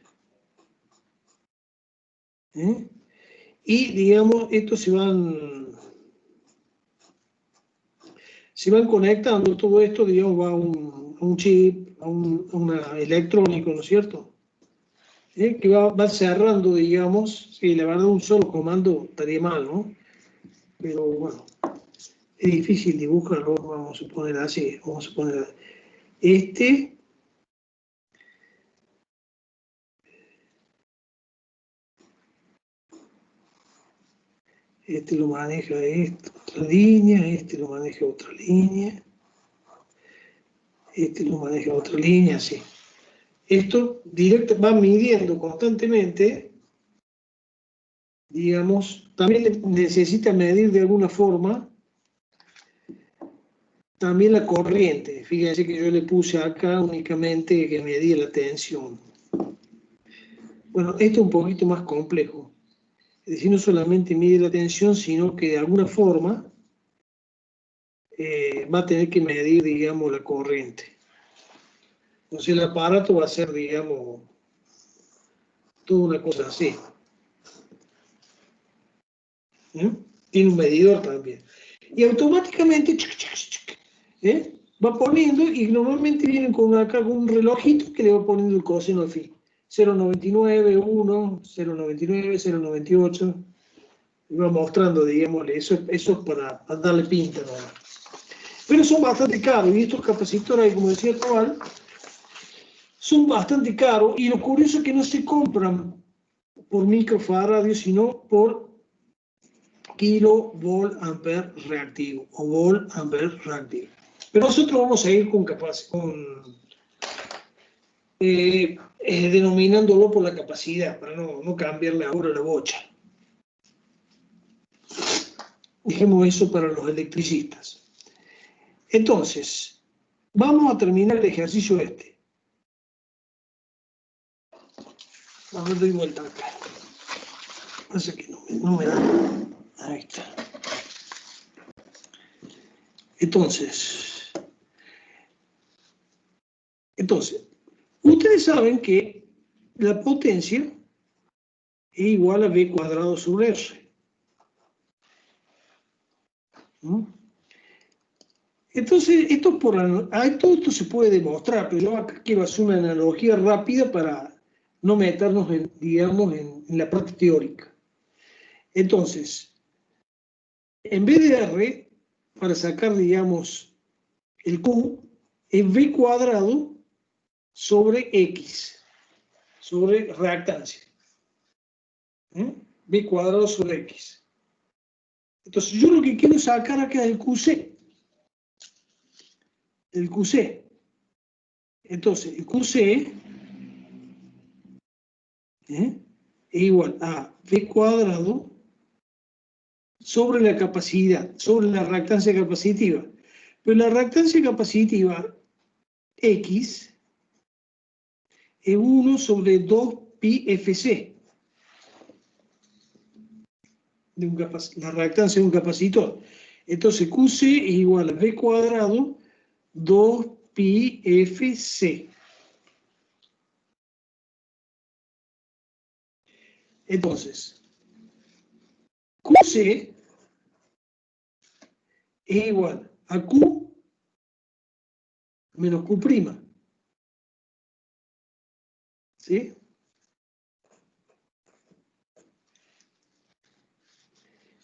Y, digamos, estos se van conectando, todo esto, digamos, va a un chip, a una electrónico, ¿no es cierto? Que va cerrando, digamos, sí, la verdad un solo comando estaría mal, ¿no? Pero bueno, es difícil dibujarlo, vamos a poner así, vamos a poner este lo maneja otra línea, este lo maneja otra línea, este lo maneja otra línea, así. Esto va midiendo constantemente, digamos, también necesita medir de alguna forma también la corriente. Fíjense que yo le puse acá únicamente que medía la tensión. Bueno, esto es un poquito más complejo. Es decir, no solamente mide la tensión, sino que de alguna forma va a tener que medir, digamos, la corriente. Entonces el aparato va a ser, digamos, toda una cosa así. Tiene un medidor también. Y automáticamente va poniendo, y normalmente vienen con acá con un relojito que le va poniendo el coseno al fin. 0,99, 1, 0,99, 0,98. Y va mostrando, digamos, eso es para darle pinta, ¿no? Pero son bastante caros, y estos capacitores, como decía Cabal, son bastante caros, y lo curioso es que no se compran por microfaradios, sino por kilovolt-ampere reactivo, o volt-ampere reactivo. Pero nosotros vamos a ir denominándolo por la capacidad, para no cambiarle ahora la bocha. Dejemos eso para los electricistas. Entonces, vamos a terminar el ejercicio este. A ver, doy vuelta acá. Pasa que no me da. Ahí está. Entonces, ustedes saben que la potencia es igual a V cuadrado sobre R. Entonces, todo esto se puede demostrar, pero yo acá quiero hacer una analogía rápida para no meternos, digamos, en la parte teórica. Entonces, en vez de R, para sacar, digamos, el Q, es V cuadrado sobre X, sobre reactancia. V cuadrado sobre X. Entonces, yo lo que quiero sacar acá es el QC. El QC. Entonces, el QC es igual a V cuadrado sobre la capacidad, sobre la reactancia capacitiva. Pero la reactancia capacitiva X es 1 sobre 2 pi FC. La reactancia de un capacitor. Entonces QC es igual a V cuadrado 2 pi FC. Entonces, QC es igual a Q menos Q'. ¿Sí?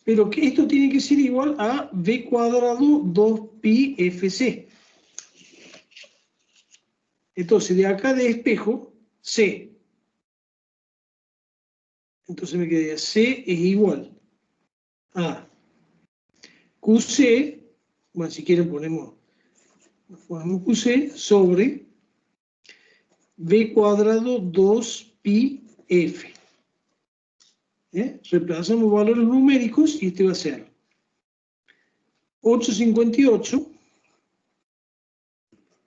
Pero que esto tiene que ser igual a V cuadrado 2 pi FC. Entonces, de acá de espejo, C. Entonces me quedaría C es igual a QC, bueno, si quieren ponemos QC sobre V cuadrado 2 pi F. Reemplazamos valores numéricos y este va a ser 8,58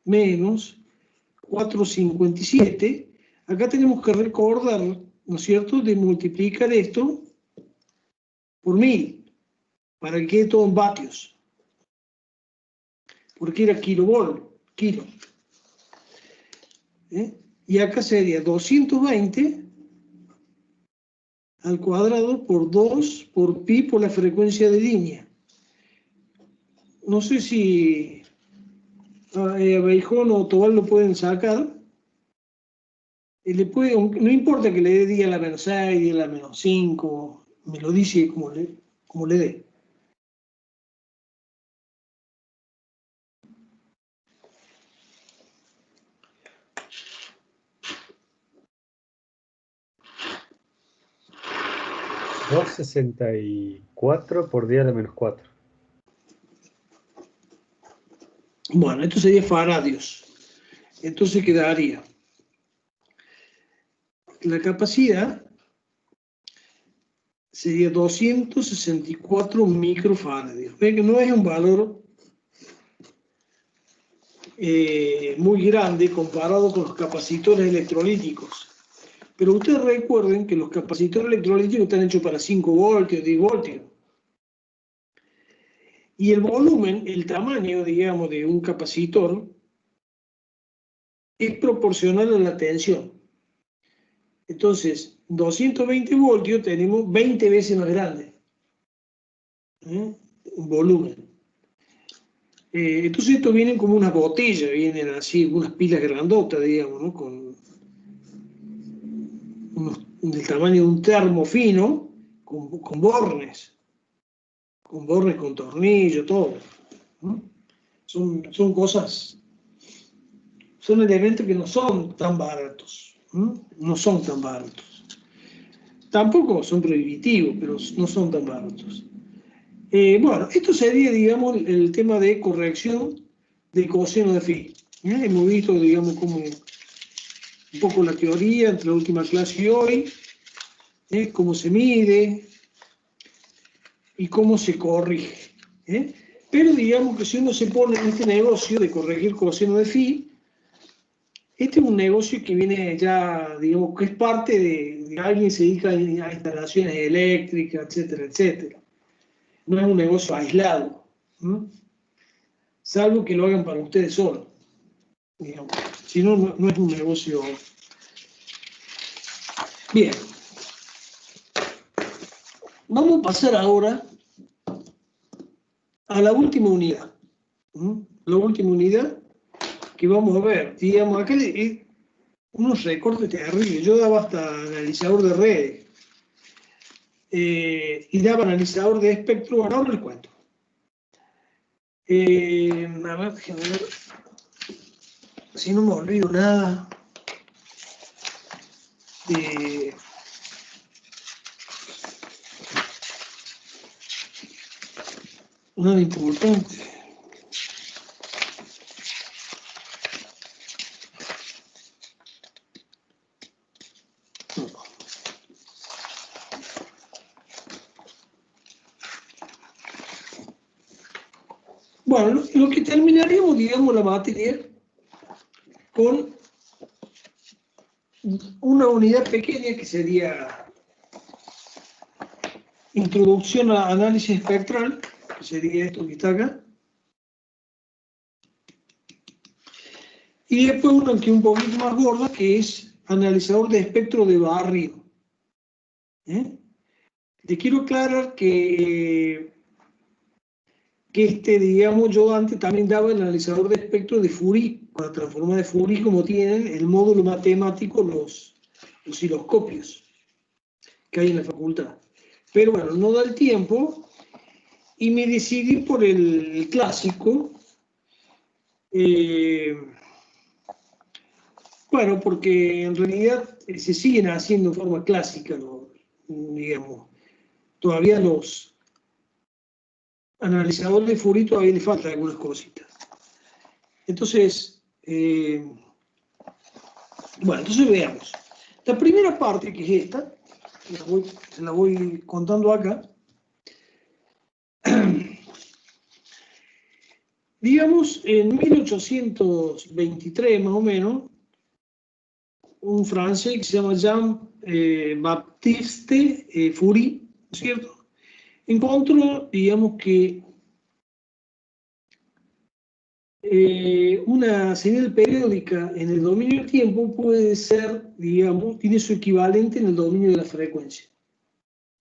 menos 4,57. Acá tenemos que recordar, ¿no es cierto?, de multiplicar esto por 1000, para que quede todo en vatios. Porque era kilo. Y acá sería 220 al cuadrado por 2 por pi por la frecuencia de línea. No sé si Beijón o Tobal lo pueden sacar. No importa que le dé día a la menos 6, día a la menos 5, me lo dice como le dé. $2,64 por día a la menos 4. Bueno, esto sería faradios. Entonces quedaría la capacidad sería 264 microfaradios. Ven que no es un valor muy grande comparado con los capacitores electrolíticos. Pero ustedes recuerden que los capacitores electrolíticos están hechos para 5 voltios, 10 voltios. Y el volumen, el tamaño, digamos, de un capacitor es proporcional a la tensión. Entonces, 220 voltios tenemos 20 veces más grande. Un volumen. Entonces estos vienen como unas botellas, vienen así, unas pilas grandotas, digamos, ¿no? Del tamaño de un termo fino, con bornes, con tornillo, todo. ¿No? Son cosas, son elementos que no son tan baratos, no son tan baratos. Tampoco son prohibitivos, pero no son tan baratos. Bueno, esto sería, digamos, el tema de corrección del coseno de phi. Hemos visto, digamos, como un poco la teoría entre la última clase y hoy, cómo se mide y cómo se corrige. Pero digamos que si uno se pone en este negocio de corregir coseno de phi, este es un negocio que viene ya, digamos, que es parte de alguien que se dedica a instalaciones eléctricas, etcétera, etcétera. No es un negocio aislado, salvo que lo hagan para ustedes solos. Digamos. Si no, no es un negocio. Bien. Vamos a pasar ahora a la última unidad. La última unidad que vamos a ver. Digamos, acá hay unos recortes terribles. Yo daba hasta analizador de redes. Y daba analizador de espectro. Ahora les cuento. A ver, déjenme ver si no me olvido nada. Nada importante. Bueno, lo que terminaríamos, digamos, la materia con una unidad pequeña que sería introducción a análisis espectral, que sería esto que está acá. Y después una que es un poquito más gorda, que es analizador de espectro de barrio. Te quiero aclarar que digamos, yo antes también daba el analizador de espectro de Fourier, para transformar de Fourier como tienen el módulo matemático los osciloscopios que hay en la facultad. Pero bueno, no da el tiempo y me decidí por el clásico. Bueno, porque en realidad se siguen haciendo en forma clásica, ¿no? Digamos, todavía los analizadores de Fourier todavía les faltan algunas cositas. Entonces, bueno, entonces veamos. La primera parte, que es esta, se la voy contando acá. Digamos, en 1823 más o menos, un francés que se llama Jean-Baptiste Fourier, ¿no es cierto?, encontró, digamos, que una señal periódica en el dominio del tiempo puede ser, digamos, tiene su equivalente en el dominio de la frecuencia.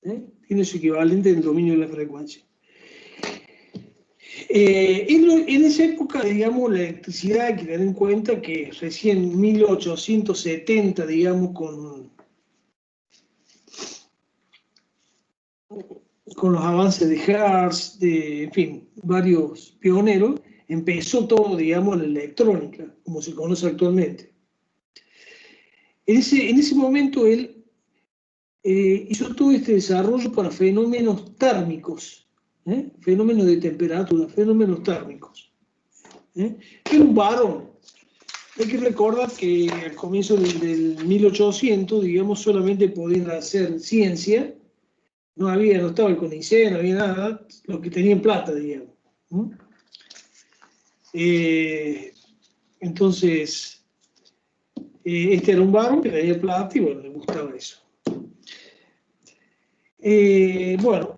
Tiene su equivalente en el dominio de la frecuencia. En esa época, digamos, la electricidad, hay que tener en cuenta que recién en 1870, digamos, con los avances de Hertz, en fin, varios pioneros, empezó todo, digamos, la electrónica, como se conoce actualmente. En ese momento él hizo todo este desarrollo para fenómenos térmicos, fenómenos de temperatura, fenómenos térmicos. Era un varón. Hay que recordar que al comienzo del 1800, digamos, solamente podían hacer ciencia. No estaba el CONICET, no había nada, los que tenían plata, digamos. Entonces, este era un varón que tenía plata y bueno, le gustaba eso. Bueno,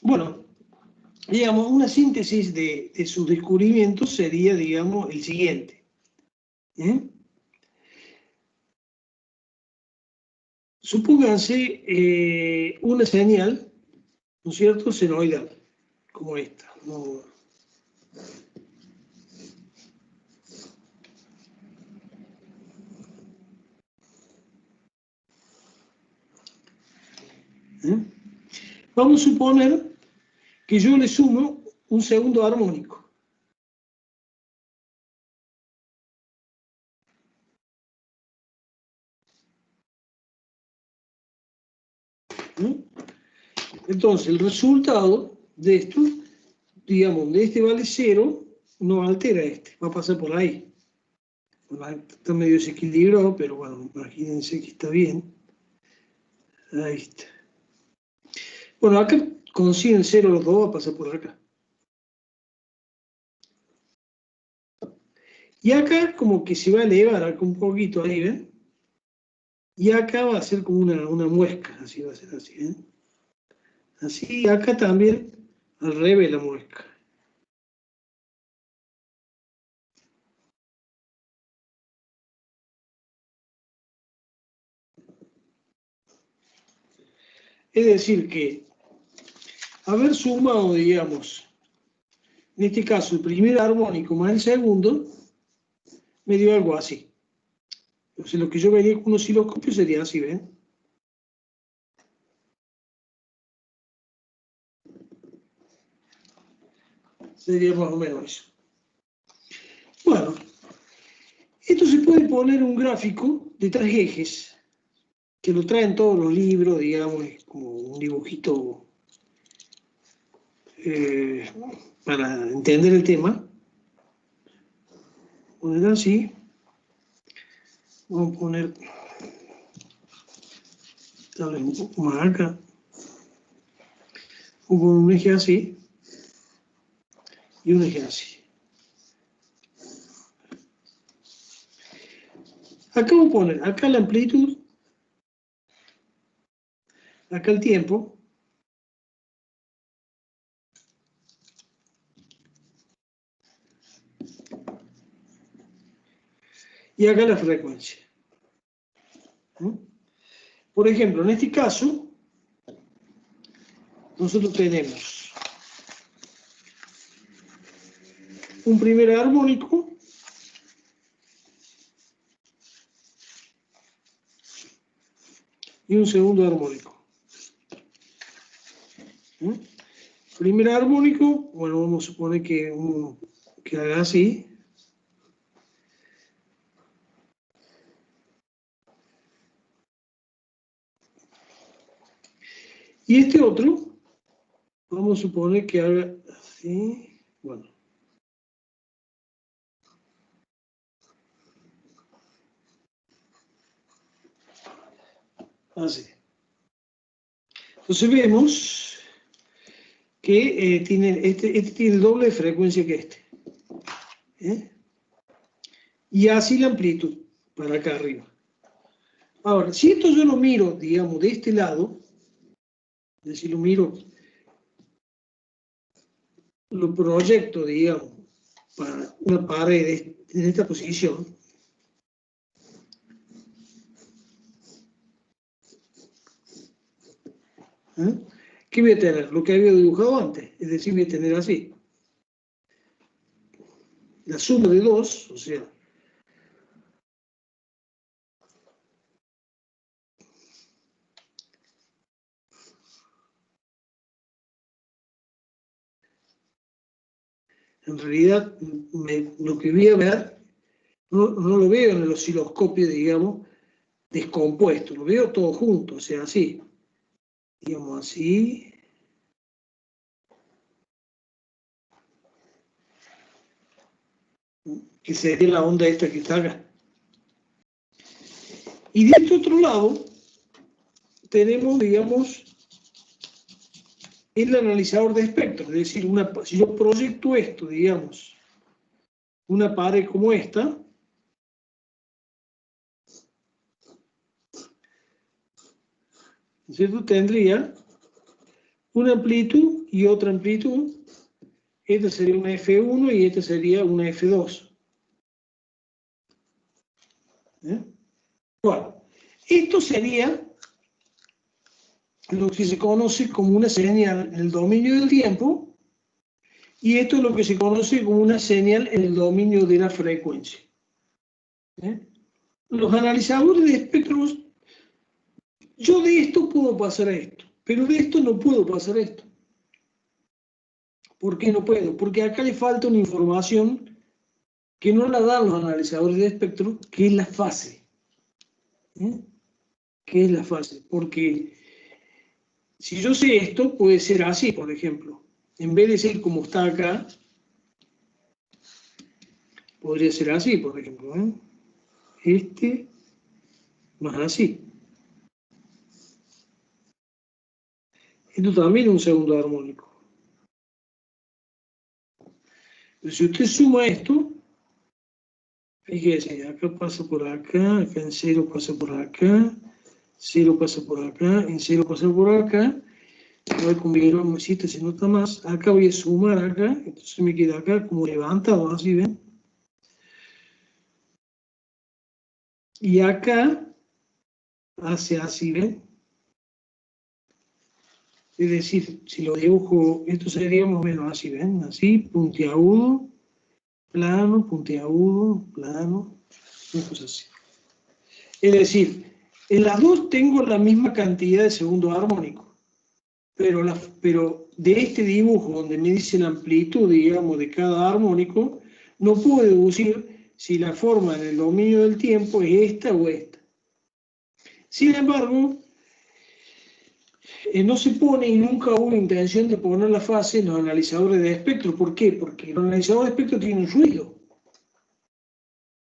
bueno, digamos, una síntesis de sus descubrimientos sería, digamos, el siguiente. Supónganse una señal, ¿no es cierto?, senoidal, como esta. ¿No? Vamos a suponer que yo le sumo un segundo armónico. Entonces, el resultado de esto, digamos, de este vale 0, no altera este, va a pasar por ahí. Está medio desequilibrado, pero bueno, imagínense que está bien. Ahí está. Bueno, acá consiguen 0 los dos, va a pasar por acá. Y acá como que se va a elevar acá un poquito, ahí, ¿ven? Y acá va a ser como una muesca, así va a ser así, ¿eh? Así, acá también, al revés la muesca. Es decir que, haber sumado, digamos, en este caso el primer armónico más el segundo, me dio algo así. O sea, lo que yo vería con un osciloscopio sería así, ¿ven? Sería más o menos eso. Bueno, esto se puede poner un gráfico de 3 ejes, que lo traen todos los libros, digamos, es como un dibujito para entender el tema. Poner así. Vamos a poner tal vez un poco más acá. Un eje así y un eje así. Acá vamos a poner acá la amplitud, acá el tiempo, y acá la frecuencia. Por ejemplo, en este caso, nosotros tenemos un primer armónico y un segundo armónico. Primer armónico, bueno, vamos a suponer que haga así. Y este otro, vamos a suponer que haga así. Bueno. Así. Entonces vemos que este tiene el doble de frecuencia que este. Y así la amplitud, para acá arriba. Ahora, si esto yo lo miro, digamos, de este lado, es decir, lo proyecto, digamos, para una pared en esta posición, ¿qué voy a tener? Lo que había dibujado antes, es decir, voy a tener así. La suma de 2, o sea, en realidad lo que voy a ver, no lo veo en el osciloscopio, digamos, descompuesto, lo veo todo junto, o sea, así. Digamos así. Que sería la onda esta que está acá. Y de este otro lado tenemos, digamos, el analizador de espectros, es decir, si yo proyecto esto, digamos, una pared como esta, ¿cierto? Tendría una amplitud y otra amplitud. Esta sería una F1 y esta sería una F2. Bueno, esto sería lo que se conoce como una señal en el dominio del tiempo, y esto es lo que se conoce como una señal en el dominio de la frecuencia. Los analizadores de espectros, yo de esto puedo pasar a esto, pero de esto no puedo pasar a esto. ¿Por qué no puedo? Porque acá le falta una información que no la dan los analizadores de espectro, que es la fase. ¿Qué es la fase? Porque si yo sé esto, puede ser así, por ejemplo. En vez de ser como está acá, podría ser así, por ejemplo. Este más así. Esto también es un segundo armónico. Pero si usted suma esto, fíjese, acá pasa por acá en 0 pasa por acá, 0 pasa por acá, en 0 pasa por acá. A ver cómo si este se nota más. Acá voy a sumar acá, entonces me queda acá como levantado, así ven. Y acá hace así, ven. Es decir, si lo dibujo, esto sería más o menos así, ven, así, puntiagudo, plano, puntiagudo, plano, una cosa así. Es decir, en las dos tengo la misma cantidad de segundo armónico, pero de este dibujo donde me dice la amplitud, digamos, de cada armónico, no puedo deducir si la forma en el dominio del tiempo es esta o esta. Sin embargo, no se pone y nunca hubo intención de poner la fase en los analizadores de espectro. ¿Por qué? Porque los analizadores de espectro tienen un ruido.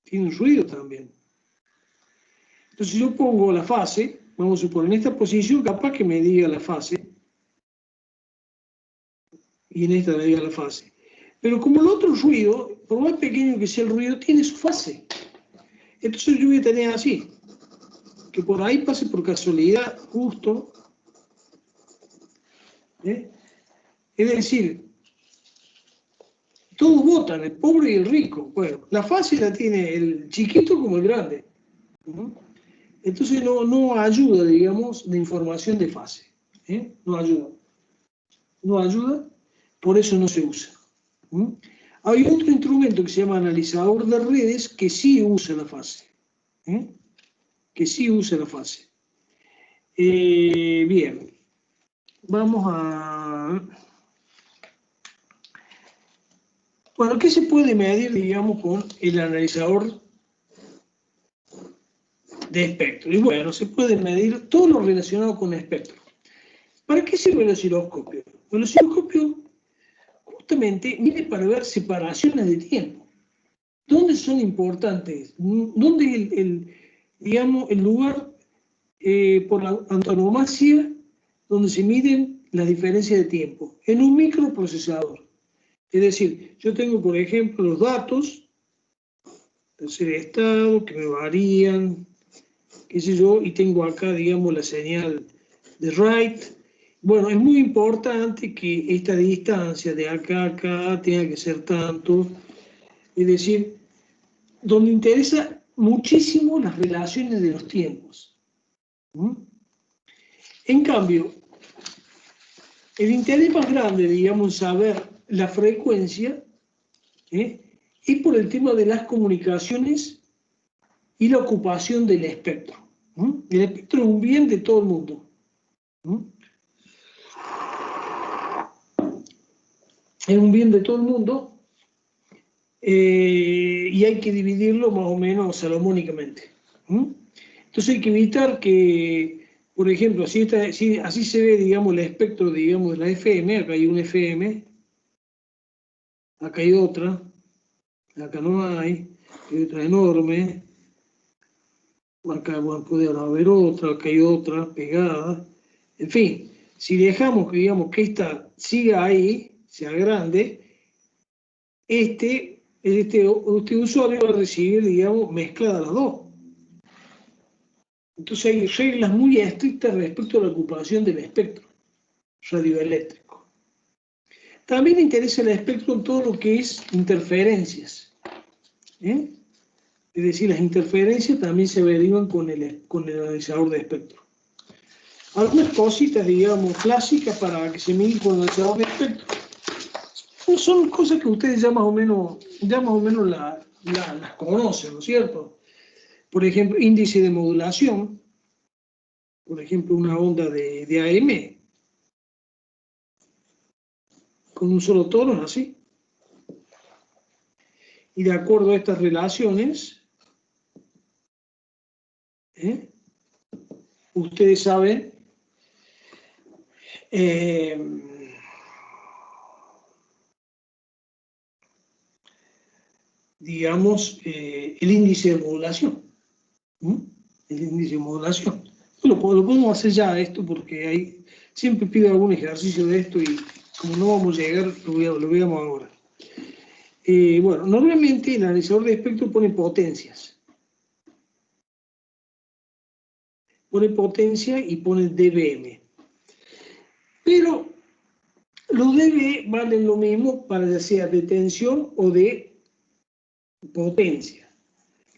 Tienen un ruido también. Entonces, si yo pongo la fase, vamos a suponer en esta posición, capaz que me diga la fase, y en esta me diga la fase. Pero como el otro ruido, por más pequeño que sea el ruido, tiene su fase. Entonces yo voy a tener así, que por ahí pase por casualidad justo. Es decir, todos votan, el pobre y el rico. Bueno, la fase la tiene el chiquito como el grande. Entonces no ayuda, digamos, la información de fase. No ayuda. No ayuda, por eso no se usa. Hay otro instrumento que se llama analizador de redes que sí usa la fase. Que sí usa la fase. Bien. Vamos a... Bueno, ¿qué se puede medir, digamos, con el analizador de espectro? Y bueno, se puede medir todo lo relacionado con espectro. ¿Para qué sirve el osciloscopio? El osciloscopio justamente mide para ver separaciones de tiempo. ¿Dónde son importantes? ¿Dónde es digamos, el lugar por la antonomasia, donde se miden las diferencias de tiempo, en un microprocesador. Es decir, yo tengo, por ejemplo, los datos, tercer estado, que me varían, qué sé yo, y tengo acá, digamos, la señal de write. Bueno, es muy importante que esta distancia de acá a acá tenga que ser tanto, es decir, donde interesa muchísimo las relaciones de los tiempos. En cambio, el interés más grande, digamos, en saber la frecuencia, es por el tema de las comunicaciones y la ocupación del espectro. El espectro es un bien de todo el mundo. Es un bien de todo el mundo y hay que dividirlo más o menos salomónicamente. Entonces hay que evitar que, por ejemplo, así se ve, digamos, el espectro, digamos, de la FM. Acá hay un FM, acá hay otra, acá no hay otra enorme, acá bueno, puede haber otra, acá hay otra pegada. En fin, si dejamos que, digamos, que esta siga ahí, sea grande, este usuario va a recibir, digamos, mezcladas las dos. Entonces hay reglas muy estrictas respecto a la ocupación del espectro radioeléctrico. También interesa el espectro en todo lo que es interferencias. Es decir, las interferencias también se averiguan con el analizador de espectro. Algunas cositas, digamos, clásicas para que se miden con el analizador de espectro. Son cosas que ustedes ya más o menos las conocen, ¿no es cierto? Por ejemplo, índice de modulación, por ejemplo, una onda de AM, con un solo tono, es así. Y de acuerdo a estas relaciones, ustedes saben, digamos, el índice de modulación. El índice de modulación. Lo podemos hacer ya esto porque siempre pido algún ejercicio de esto y como no vamos a llegar, lo veamos ahora. Bueno, normalmente el analizador de espectro pone potencias. Pone potencia y pone dBm. Pero los dB valen lo mismo para ya sea de tensión o de potencia.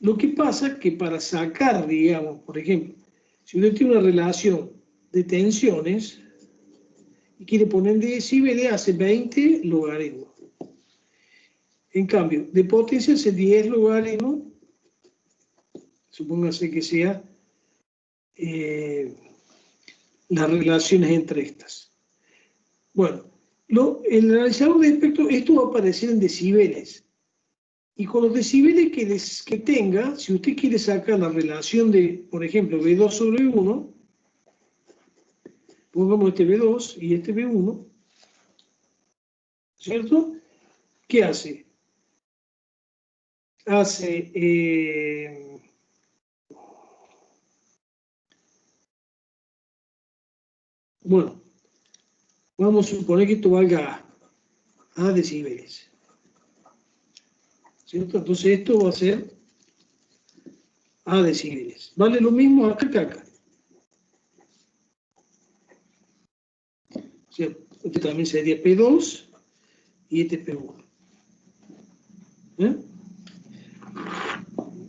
Lo que pasa es que para sacar, digamos, por ejemplo, si usted tiene una relación de tensiones y quiere poner decibeles, hace 20 logaritmos. En cambio, de potencia hace 10 logaritmos, supóngase que sea las relaciones entre estas. Bueno, el analizador de espectro, esto va a aparecer en decibeles. Y con los decibeles que tenga, si usted quiere sacar la relación de, por ejemplo, V2 sobre V1, pongamos este V2 y este V1, ¿cierto? ¿Qué hace? Bueno, vamos a suponer que esto valga a decibeles, ¿cierto? Entonces esto va a ser a decibeles. Vale lo mismo acá que acá. ¿Cierto? Este también sería P2 y este P1.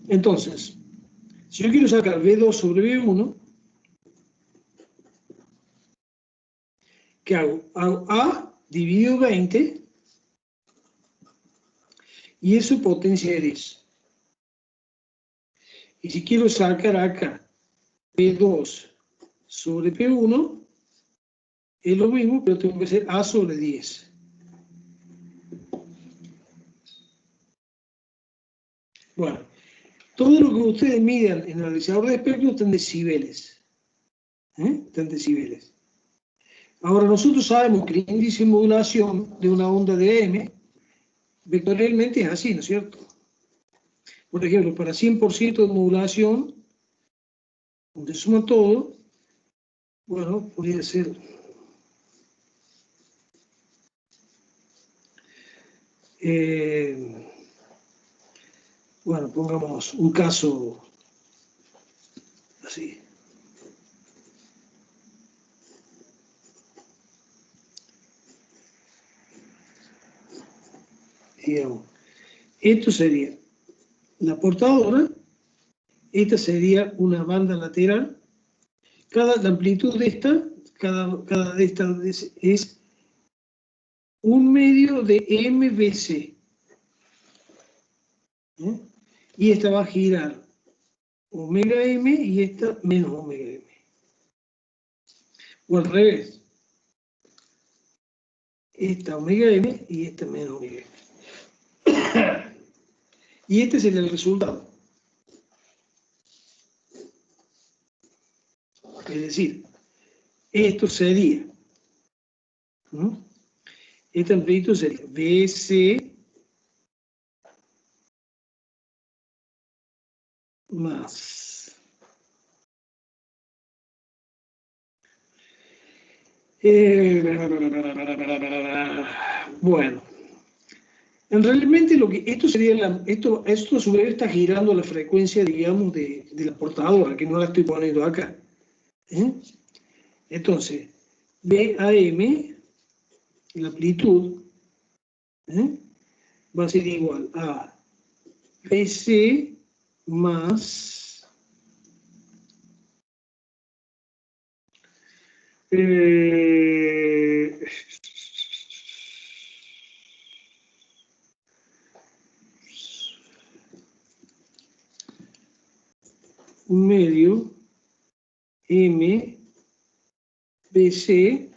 Entonces, si yo quiero sacar V2 sobre V1, ¿qué hago? Hago A dividido 20 y eso potencia de 10. Y si quiero sacar acá P2 sobre P1, es lo mismo, pero tengo que hacer A sobre 10. Bueno, todo lo que ustedes midan en el analizador de espectro está en decibeles. Está en decibeles. Ahora, nosotros sabemos que el índice de modulación de una onda de M vectorialmente es así, ¿no es cierto? Por ejemplo, para 100% de modulación, donde suma todo, bueno, podría ser bueno, pongamos un caso así. Digamos, esto sería la portadora, esta sería una banda lateral, la amplitud de esta, cada de estas es 1/2 de MVC. Y esta va a girar omega M y esta menos omega M. O al revés. Esta omega M y esta menos omega M. Y este sería el resultado. Es decir, esto sería, esta amplitud sería BC más bueno, realmente lo que esto sería esto a su vez está girando la frecuencia, digamos, de la portadora, que no la estoy poniendo acá. Entonces, BAM, la amplitud, va a ser igual a BC más un medio M BC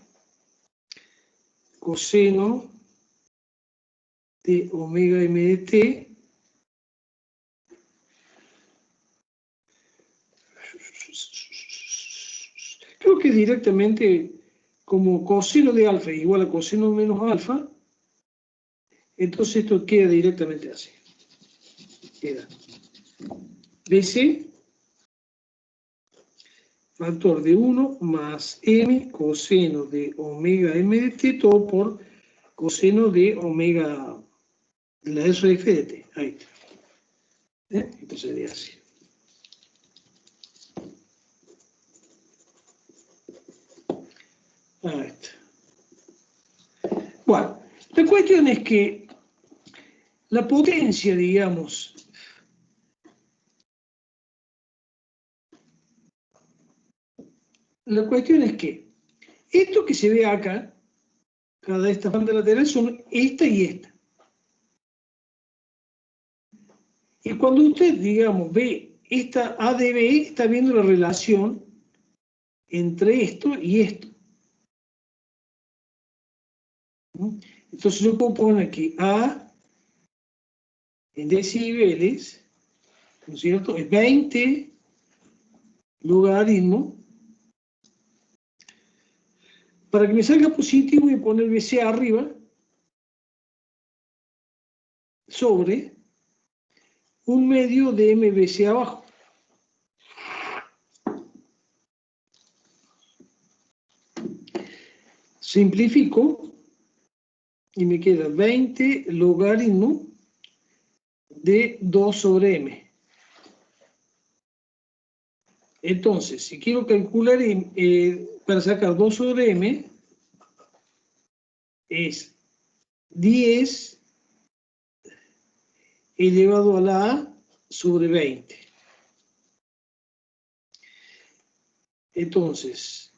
coseno de omega M de T creo que directamente como coseno de alfa es igual a coseno menos alfa, entonces esto queda directamente así. Queda BC factor de 1 más M coseno de omega M de T, todo por coseno de omega, la RF de T. Ahí está. Entonces sería así. Ahí está. Bueno, la cuestión es que la potencia, digamos, la cuestión es que esto que se ve acá, cada de estas bandas laterales son esta y esta. Y cuando usted, digamos, ve esta ADB, está viendo la relación entre esto y esto. Entonces yo puedo poner aquí A en decibeles, ¿no es cierto? Es 20 logaritmo. Para que me salga positivo voy a poner BC arriba sobre 1/2 de MBC abajo. Simplifico y me queda 20 logaritmo de 2 sobre M. Entonces, si quiero calcular para sacar 2 sobre M, es 10 elevado a la A sobre 20. Entonces,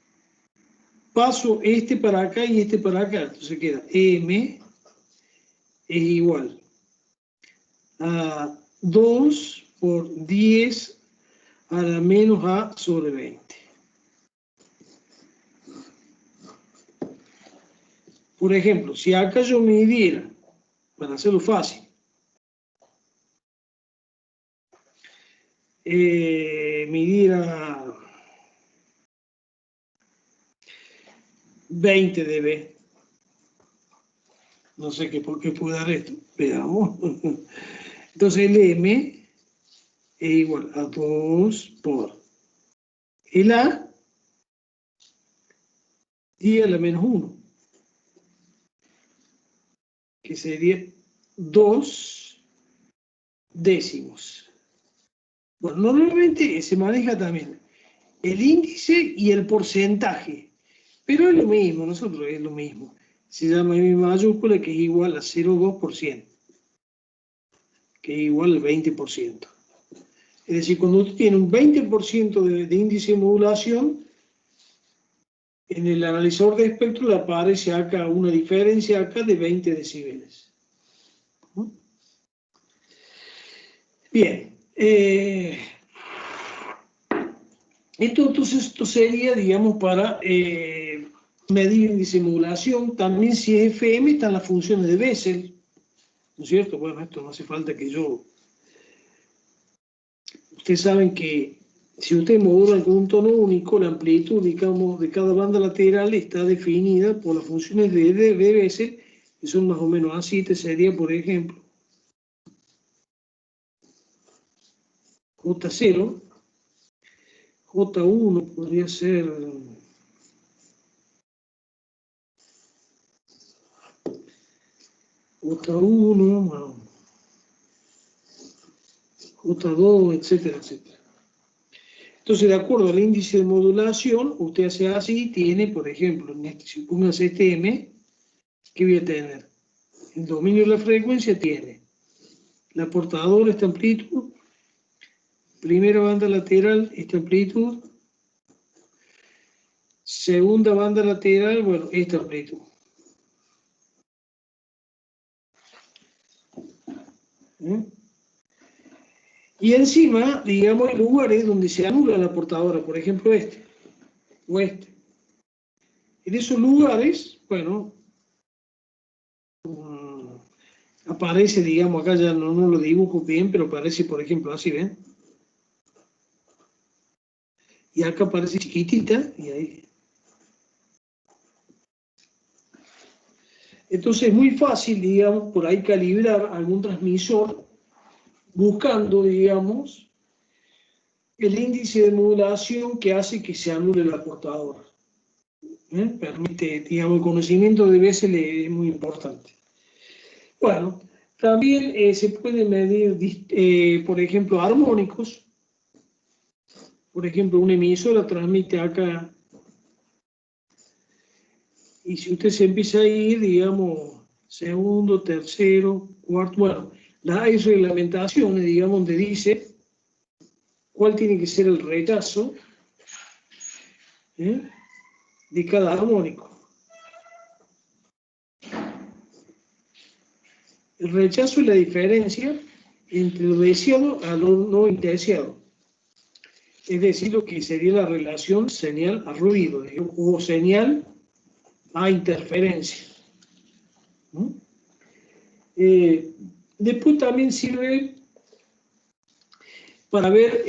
paso este para acá y este para acá. Entonces queda M es igual a 2 por 10 a la menos A sobre 20. Por ejemplo, si acá yo midiera, para hacerlo fácil, midiera 20 dB. No sé por qué puede dar esto. Veamos. Entonces el M es igual a 2 por el A 10 a la menos 1, que sería 2 décimos. Bueno, normalmente se maneja también el índice y el porcentaje, pero es lo mismo, nosotros es lo mismo. Se llama M mayúscula, que es igual a 0,2%, que es igual al 20%. Es decir, cuando usted tiene un 20% de índice de modulación, en el analizador de espectro le aparece acá una diferencia acá de 20 decibeles. Bien. Entonces, esto sería, digamos, para medir índice de modulación. También, si es FM, están las funciones de Bessel, ¿no es cierto? Bueno, esto no hace falta que yo... Ustedes saben que si ustedes modulan con un tono único, la amplitud, digamos, de cada banda lateral está definida por las funciones de Bessel, que son más o menos así. Este sería, por ejemplo, J0, J1 podría ser... J1, bueno, J2, etcétera, etcétera. Entonces, de acuerdo al índice de modulación, usted hace así, tiene, por ejemplo, si póngase este M, ¿qué voy a tener? El dominio de la frecuencia tiene la portadora, esta amplitud, primera banda lateral, esta amplitud, segunda banda lateral, bueno, esta amplitud. Y encima, digamos, hay lugares donde se anula la portadora, por ejemplo este, o este. En esos lugares, bueno, aparece, digamos, acá ya no lo dibujo bien, pero aparece, por ejemplo, así, ¿ven? Y acá aparece chiquitita, y ahí. Entonces es muy fácil, digamos, por ahí calibrar algún transmisor buscando, digamos, el índice de modulación que hace que se anule la portadora. Permite, digamos, el conocimiento de Bessel es muy importante. Bueno, también se puede medir, por ejemplo, armónicos. Por ejemplo, una emisora transmite acá, y si usted se empieza a ir, digamos, segundo, tercero, cuarto, bueno, hay reglamentaciones, digamos, donde dice cuál tiene que ser el rechazo de cada armónico. El rechazo es la diferencia entre lo deseado a lo no deseado. Es decir, lo que sería la relación señal a ruido, o señal a interferencia. Después también sirve para ver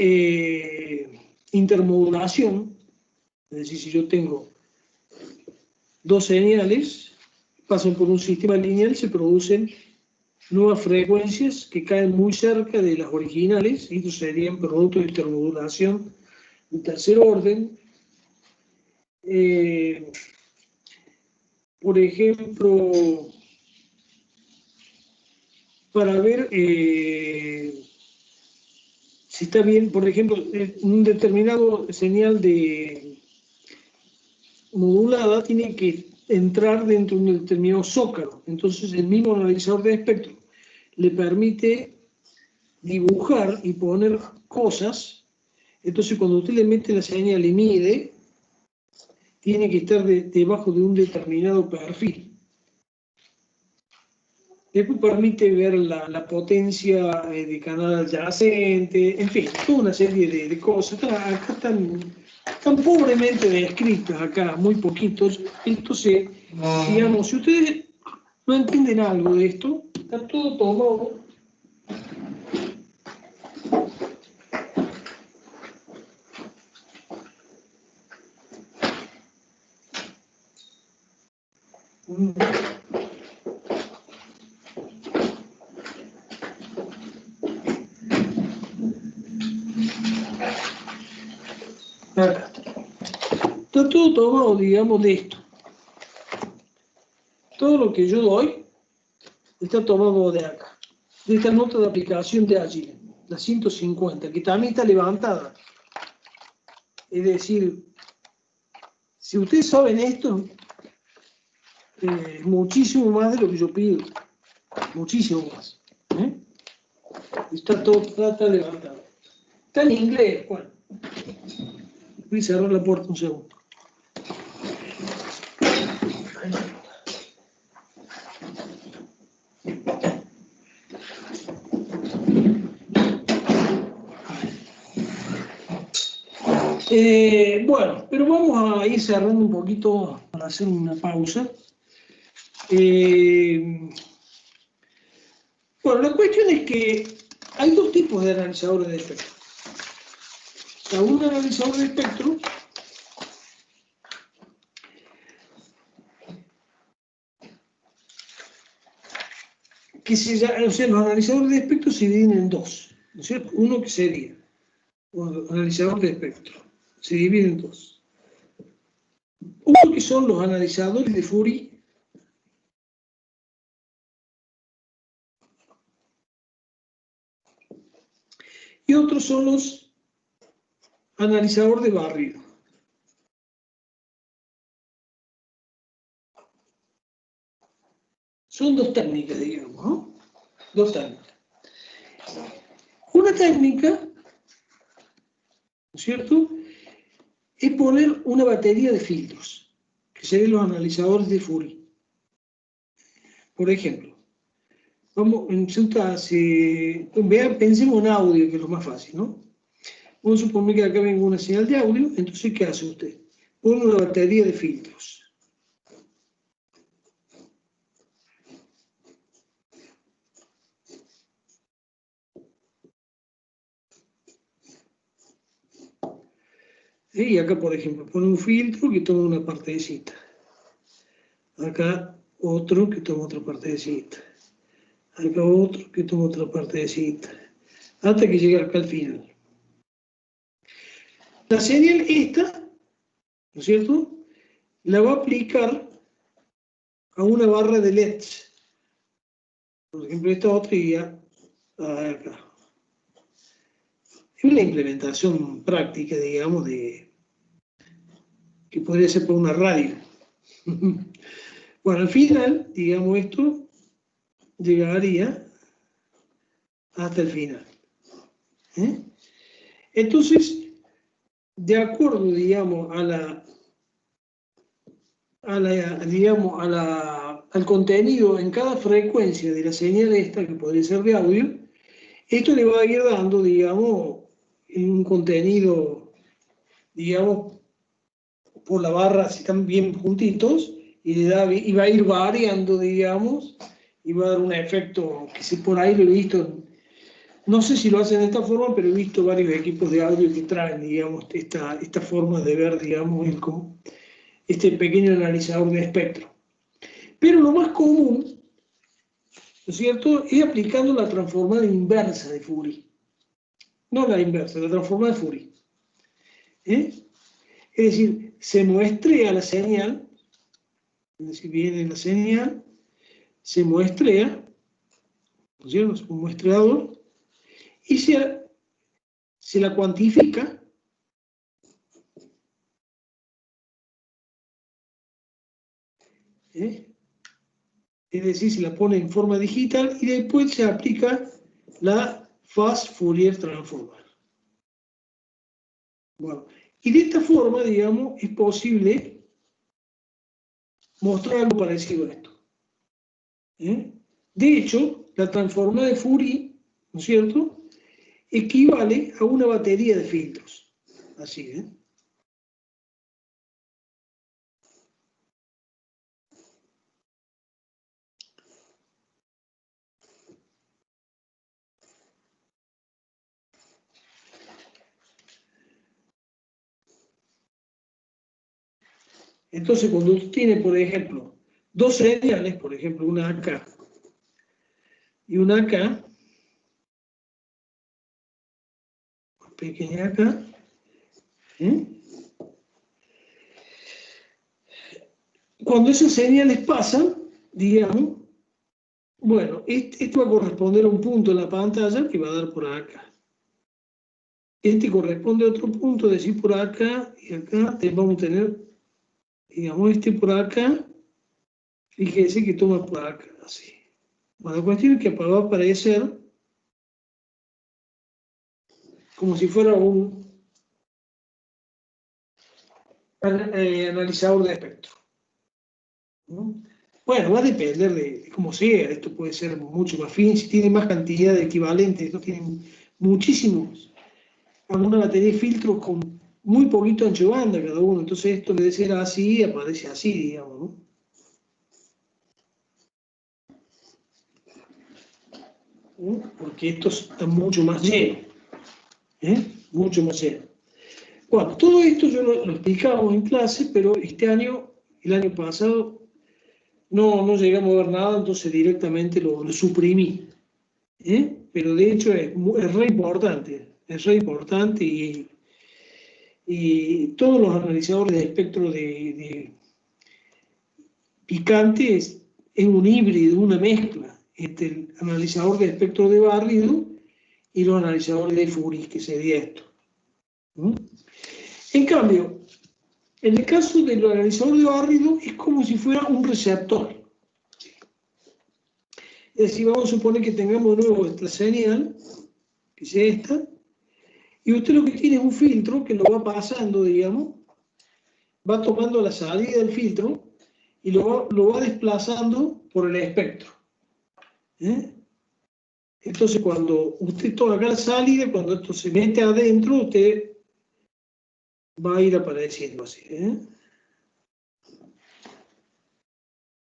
intermodulación. Es decir, si yo tengo dos señales, pasan por un sistema lineal, se producen nuevas frecuencias que caen muy cerca de las originales, y estos serían productos de intermodulación de tercer orden. Por ejemplo, para ver si está bien, por ejemplo, un determinado señal de modulada tiene que entrar dentro de un determinado zócalo. Entonces, el mismo analizador de espectro le permite dibujar y poner cosas. Entonces, cuando usted le mete la señal y mide, tiene que estar debajo de un determinado perfil. Después permite ver la potencia de canal adyacente, en fin, toda una serie de cosas. Acá están pobremente descritas, acá, muy poquitos. Entonces, digamos, si ustedes no entienden algo de esto, está todo tomado. Acá. Está todo tomado, digamos, de esto. Todo lo que yo doy está tomado de acá. De esta nota de aplicación de allí, la 150, que también está levantada. Es decir, si ustedes saben esto, muchísimo más de lo que yo pido. Muchísimo más. Está todo está levantado. Está en inglés, Juan. Voy a cerrar la puerta un segundo. Bueno, pero vamos a ir cerrando un poquito para hacer una pausa. Bueno, la cuestión es que hay dos tipos de analizadores de espectro. O sea, un analizador de espectro que se llama, o sea, los analizadores de espectro se dividen en dos, ¿no es cierto? Uno que sería un analizador de espectro, se divide en dos. Uno que son los analizadores de Fourier, y otros son los analizadores de barrido. Son dos técnicas, digamos, ¿no? Dos técnicas. Una técnica, ¿no es cierto?, es poner una batería de filtros, que serían los analizadores de Fourier. Por ejemplo, vamos, pensemos en audio, que es lo más fácil, ¿no? Vamos a suponer que acá venga una señal de audio, entonces, ¿qué hace usted? Pone una batería de filtros. Y acá, por ejemplo, pone un filtro que toma una partecita. Acá otro que toma otra partecita. Acá otro que toma otra partecita. Hasta que llega acá al final. La señal esta, ¿no es cierto?, la va a aplicar a una barra de LEDs. Por ejemplo, esta otra iría acá. Es una implementación práctica, digamos, que podría ser por una radio. Bueno, al final, digamos, esto llegaría hasta el final. Entonces, de acuerdo, digamos, al contenido en cada frecuencia de la señal esta, que podría ser de audio, esto le va a ir dando, digamos, un contenido, digamos, por la barra, si están bien juntitos, y va a ir variando, digamos, y va a dar un efecto que si por ahí lo he visto, no sé si lo hacen de esta forma, pero he visto varios equipos de audio que traen, digamos, esta forma de ver, digamos, este pequeño analizador de espectro. Pero lo más común, ¿no es cierto?, es aplicando la transformada inversa de Fourier. No la inversa, la transformada de Fourier. Es decir, se muestrea la señal, es decir, viene la señal, se muestrea, ¿no es cierto?, es un muestreador, y se la cuantifica, es decir, se la pone en forma digital y después se aplica la Fast Fourier Transformer. Bueno, y de esta forma, digamos, es posible mostrar algo parecido a esto. De hecho, la transformada de Fourier, ¿no es cierto?, equivale a una batería de filtros. Así, Entonces, cuando usted tiene, por ejemplo, dos señales, por ejemplo, una acá y una acá, pequeña acá, cuando esas señales pasan, digamos, bueno, esto va a corresponder a un punto en la pantalla que va a dar por acá. Este corresponde a otro punto, es decir, por acá, y acá vamos a tener, digamos, este por acá. Fíjese que toma por acá, así. Bueno, la cuestión es que va a aparecer como si fuera un analizador de espectro, ¿no? Bueno, va a depender de cómo sea. Esto puede ser mucho más fino, si tiene más cantidad de equivalentes. Esto tiene muchísimos. Alguna batería de filtros con muy poquito ancho de banda cada uno. Entonces esto debe ser así, aparece así, digamos, ¿no? Porque esto está mucho más lleno, mucho más lleno. Bueno, todo esto yo lo explicábamos en clase, pero este año, el año pasado, no llegamos a ver nada, entonces directamente lo suprimí. Pero de hecho es re importante y todos los analizadores de espectro de picante es un híbrido, una mezcla entre el analizador de espectro de barrido y los analizadores de Fourier, que sería esto. En cambio, en el caso del analizador de barrido es como si fuera un receptor. Es decir, vamos a suponer que tengamos de nuevo esta señal, que es esta, y usted lo que tiene es un filtro que lo va pasando, digamos, va tomando la salida del filtro y lo va desplazando por el espectro. Entonces, cuando usted toma acá la salida, cuando esto se mete adentro, usted va a ir apareciendo así,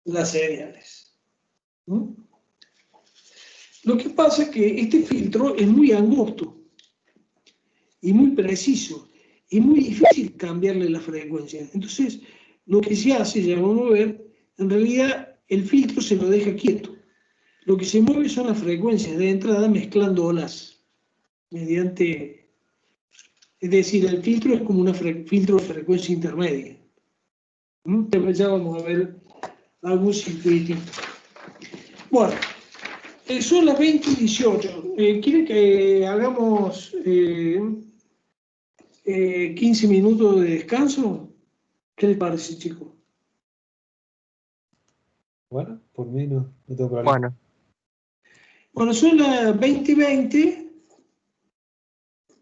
las señales. Lo que pasa es que este filtro es muy angosto y muy preciso, y muy difícil cambiarle la frecuencia. Entonces, lo que se hace, ya vamos a ver, en realidad el filtro se lo deja quieto. Lo que se mueve son las frecuencias de entrada mezclándolas mediante, es decir, el filtro es como un filtro de frecuencia intermedia. Ya vamos a ver algún circuitito. Bueno, son las 20:18. ¿Quieren que hagamos 15 minutos de descanso? ¿Qué les parece, chicos? Bueno, por mí no tengo problema. Bueno, son las 20:20.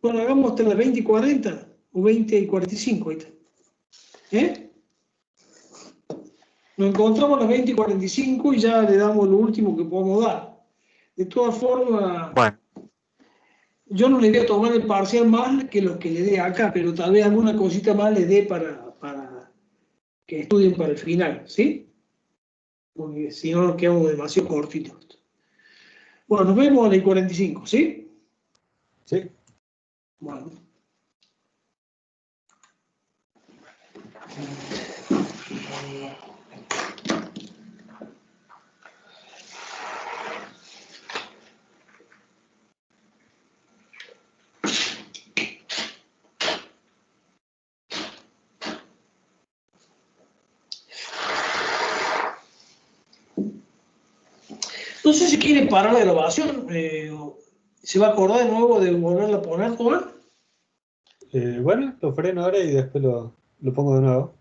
Bueno, hagamos hasta las 20:40 o 20:45. Nos encontramos a las 20:45 y ya le damos lo último que podemos dar. De todas formas, yo no le voy a tomar el parcial más que lo que le dé acá, pero tal vez alguna cosita más le dé para que estudien para el final, ¿sí? Porque si no nos quedamos demasiado cortitos. Bueno, nos vemos a las 45, ¿sí? Sí. Bueno. No sé si quiere parar la grabación. ¿Se va a acordar de nuevo de volverla a poner, Juan? Bueno, lo freno ahora y después lo pongo de nuevo.